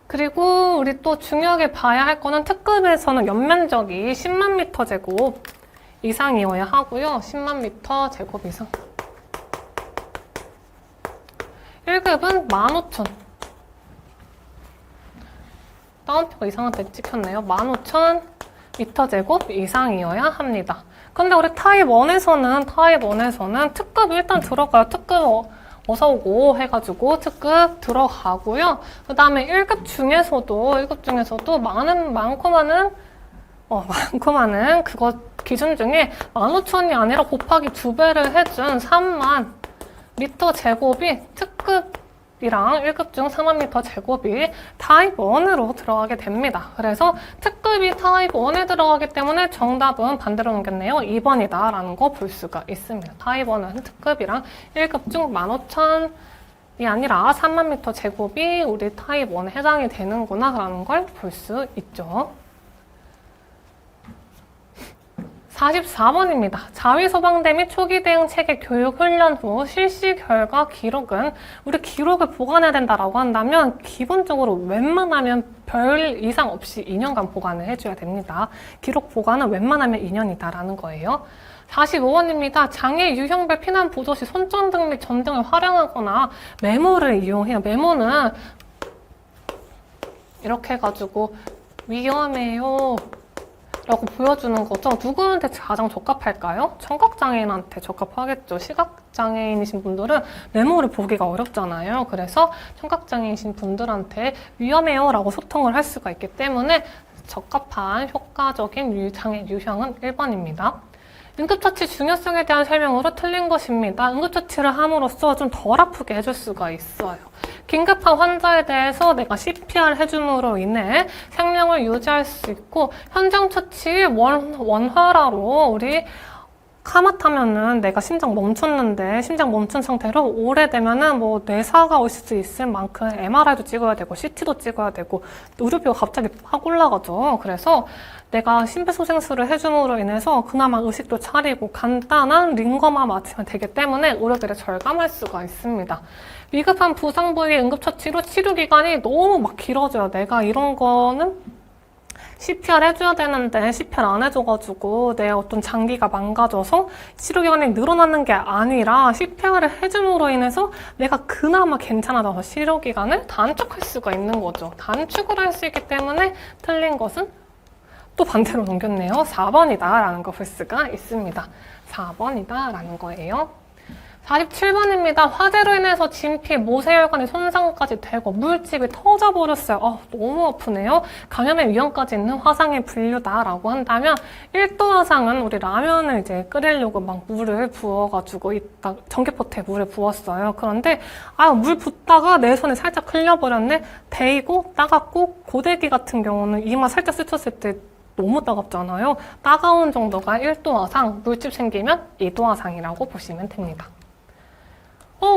그리고 우리 또 중요하게 봐야 할 거는 특급에서는 연면적이 10만 미터 제곱 이상이어야 하고요. 10만 미터 제곱 이상. 1급은 15,000. 다운표가 이상하게 찍혔네요. 15,000 미터 제곱 이상이어야 합니다. 근데 우리 타입 1에서는 특급 일단 들어가요. 특급 어서오고 해가지고 특급 들어가고요. 그 다음에 1급 중에서도 많고 많은 그거 기준 중에 15,000이 아니라 곱하기 2배를 해준 3만 미터 제곱이 특급 이랑 1급 중 4만 제곱이 타입 1으로 들어가게 됩니다. 그래서 특급이 타입 1에 들어가기 때문에 정답은 반대로 넘겼네요. 2번이다 라는 거 볼 수가 있습니다. 타입 1은 특급이랑 1급 중 15,000이 아니라 3만 제곱이 우리 타입 1에 해당이 되는구나 라는 걸 볼 수 있죠. 44번입니다. 자위소방대 및 초기 대응 체계 교육 훈련 후 실시 결과 기록은 우리 기록을 보관해야 된다라고 한다면 기본적으로 웬만하면 별 이상 없이 2년간 보관을 해줘야 됩니다. 기록 보관은 웬만하면 2년이다라는 거예요. 45번입니다. 장애 유형별 피난 보도 시 손전등 및 전등을 활용하거나 메모를 이용해요. 메모는 이렇게 해가지고 위험해요 라고 보여주는 거죠. 누구한테 가장 적합할까요? 청각장애인한테 적합하겠죠. 시각장애인이신 분들은 메모를 보기가 어렵잖아요. 그래서 청각장애이신 분들한테 위험해요 라고 소통을 할 수가 있기 때문에 적합한 효과적인 장애 유형은 1번입니다. 응급처치 중요성에 대한 설명으로 틀린 것입니다. 응급처치를 함으로써 좀 덜 아프게 해줄 수가 있어요. 긴급한 환자에 대해서 내가 CPR 해줌으로 인해 생명을 유지할 수 있고 현장 처치 원활화로 우리 카마타면은 내가 심장 멈췄는데 심장 멈춘 상태로 오래되면은 뭐 뇌사가 올 수 있을 만큼 MRI도 찍어야 되고 CT도 찍어야 되고 의료비가 갑자기 확 올라가죠. 그래서 내가 심폐소생술을 해줌으로 인해서 그나마 의식도 차리고 간단한 링거만 맞으면 되기 때문에 의료비를 절감할 수가 있습니다. 위급한 부상 부위 응급처치로 치료기간이 너무 막 길어져요. 내가 이런 거는 CPR 해줘야 되는데 CPR 안 해줘가지고 내 어떤 장기가 망가져서 치료기간이 늘어나는 게 아니라 CPR을 해줌으로 인해서 내가 그나마 괜찮아져서 치료기간을 단축할 수가 있는 거죠. 단축을 할 수 있기 때문에 틀린 것은 또 반대로 넘겼네요. 4번이다 라는 거 볼 수가 있습니다. 4번이다 라는 거예요. 47번입니다. 화재로 인해서 진피, 모세혈관이 손상까지 되고 물집이 터져버렸어요. 너무 아프네요. 감염의 위험까지 있는 화상의 분류다라고 한다면 1도 화상은 우리 라면을 이제 끓이려고 막 물을 부어가지고 있다 전기포트에 물을 부었어요. 그런데 물 붓다가 내 손에 살짝 흘려버렸네. 데이고 따갑고 고데기 같은 경우는 이마 살짝 스쳤을 때 너무 따갑잖아요. 따가운 정도가 1도 화상, 물집 생기면 2도 화상이라고 보시면 됩니다.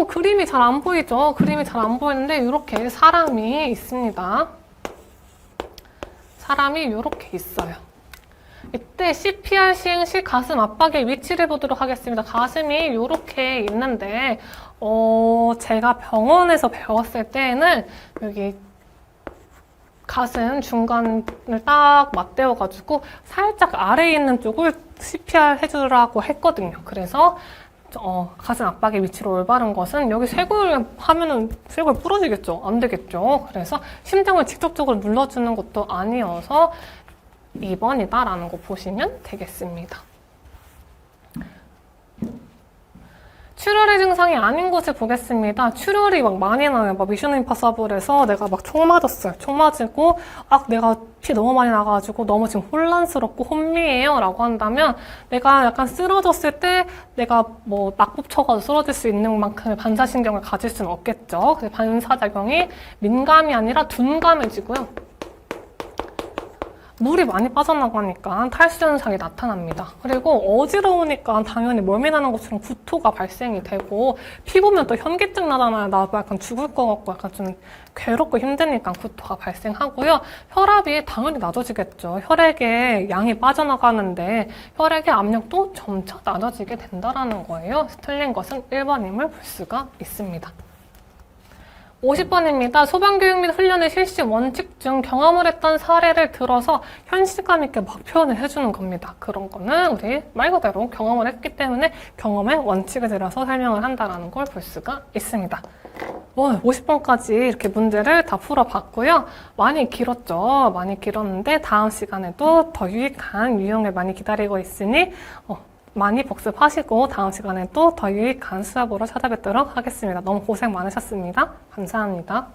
그림이 잘 안 보이죠? 그림이 잘 안 보이는데 이렇게 사람이 있습니다. 사람이 이렇게 있어요. 이때 CPR 시행 시 가슴 압박의 위치를 보도록 하겠습니다. 가슴이 이렇게 있는데 제가 병원에서 배웠을 때는 여기 가슴 중간을 딱 맞대어가지고 살짝 아래에 있는 쪽을 CPR 해주라고 했거든요. 그래서 가슴 압박의 위치로 올바른 것은 여기 쇄골 하면은 쇄골 부러지겠죠? 안 되겠죠? 그래서 심장을 직접적으로 눌러주는 것도 아니어서 2번이다 라는 거 보시면 되겠습니다. 출혈의 증상이 아닌 것을 보겠습니다. 출혈이 막 많이 나요. 막 미션 임파서블에서 내가 막 총 맞았어요. 총 맞고 내가 피 너무 많이 나가지고 너무 지금 혼란스럽고 혼미해요 라고 한다면 내가 약간 쓰러졌을 때 내가 뭐 낙법 쳐가지고 쓰러질 수 있는 만큼의 반사신경을 가질 수는 없겠죠. 그래서 반사작용이 민감이 아니라 둔감해지고요. 물이 많이 빠져나가니까 탈수 현상이 나타납니다. 그리고 어지러우니까 당연히 멀미나는 것처럼 구토가 발생이 되고 피부면 또 현기증 나잖아요. 나도 약간 죽을 것 같고 약간 좀 괴롭고 힘드니까 구토가 발생하고요. 혈압이 당연히 낮아지겠죠. 혈액의 양이 빠져나가는데 혈액의 압력도 점차 낮아지게 된다는 거예요. 틀린 것은 1번임을 볼 수가 있습니다. 50번입니다. 소방교육 및 훈련의 실시 원칙 중 경험을 했던 사례를 들어서 현실감 있게 막 표현을 해주는 겁니다. 그런 거는 우리 말 그대로 경험을 했기 때문에 경험의 원칙을 들어서 설명을 한다는 걸 볼 수가 있습니다. 50번까지 이렇게 문제를 다 풀어봤고요. 많이 길었죠. 많이 길었는데 다음 시간에도 더 유익한 유형을 많이 기다리고 있으니 많이 복습하시고 다음 시간에 또 더 유익한 수업으로 찾아뵙도록 하겠습니다. 너무 고생 많으셨습니다. 감사합니다.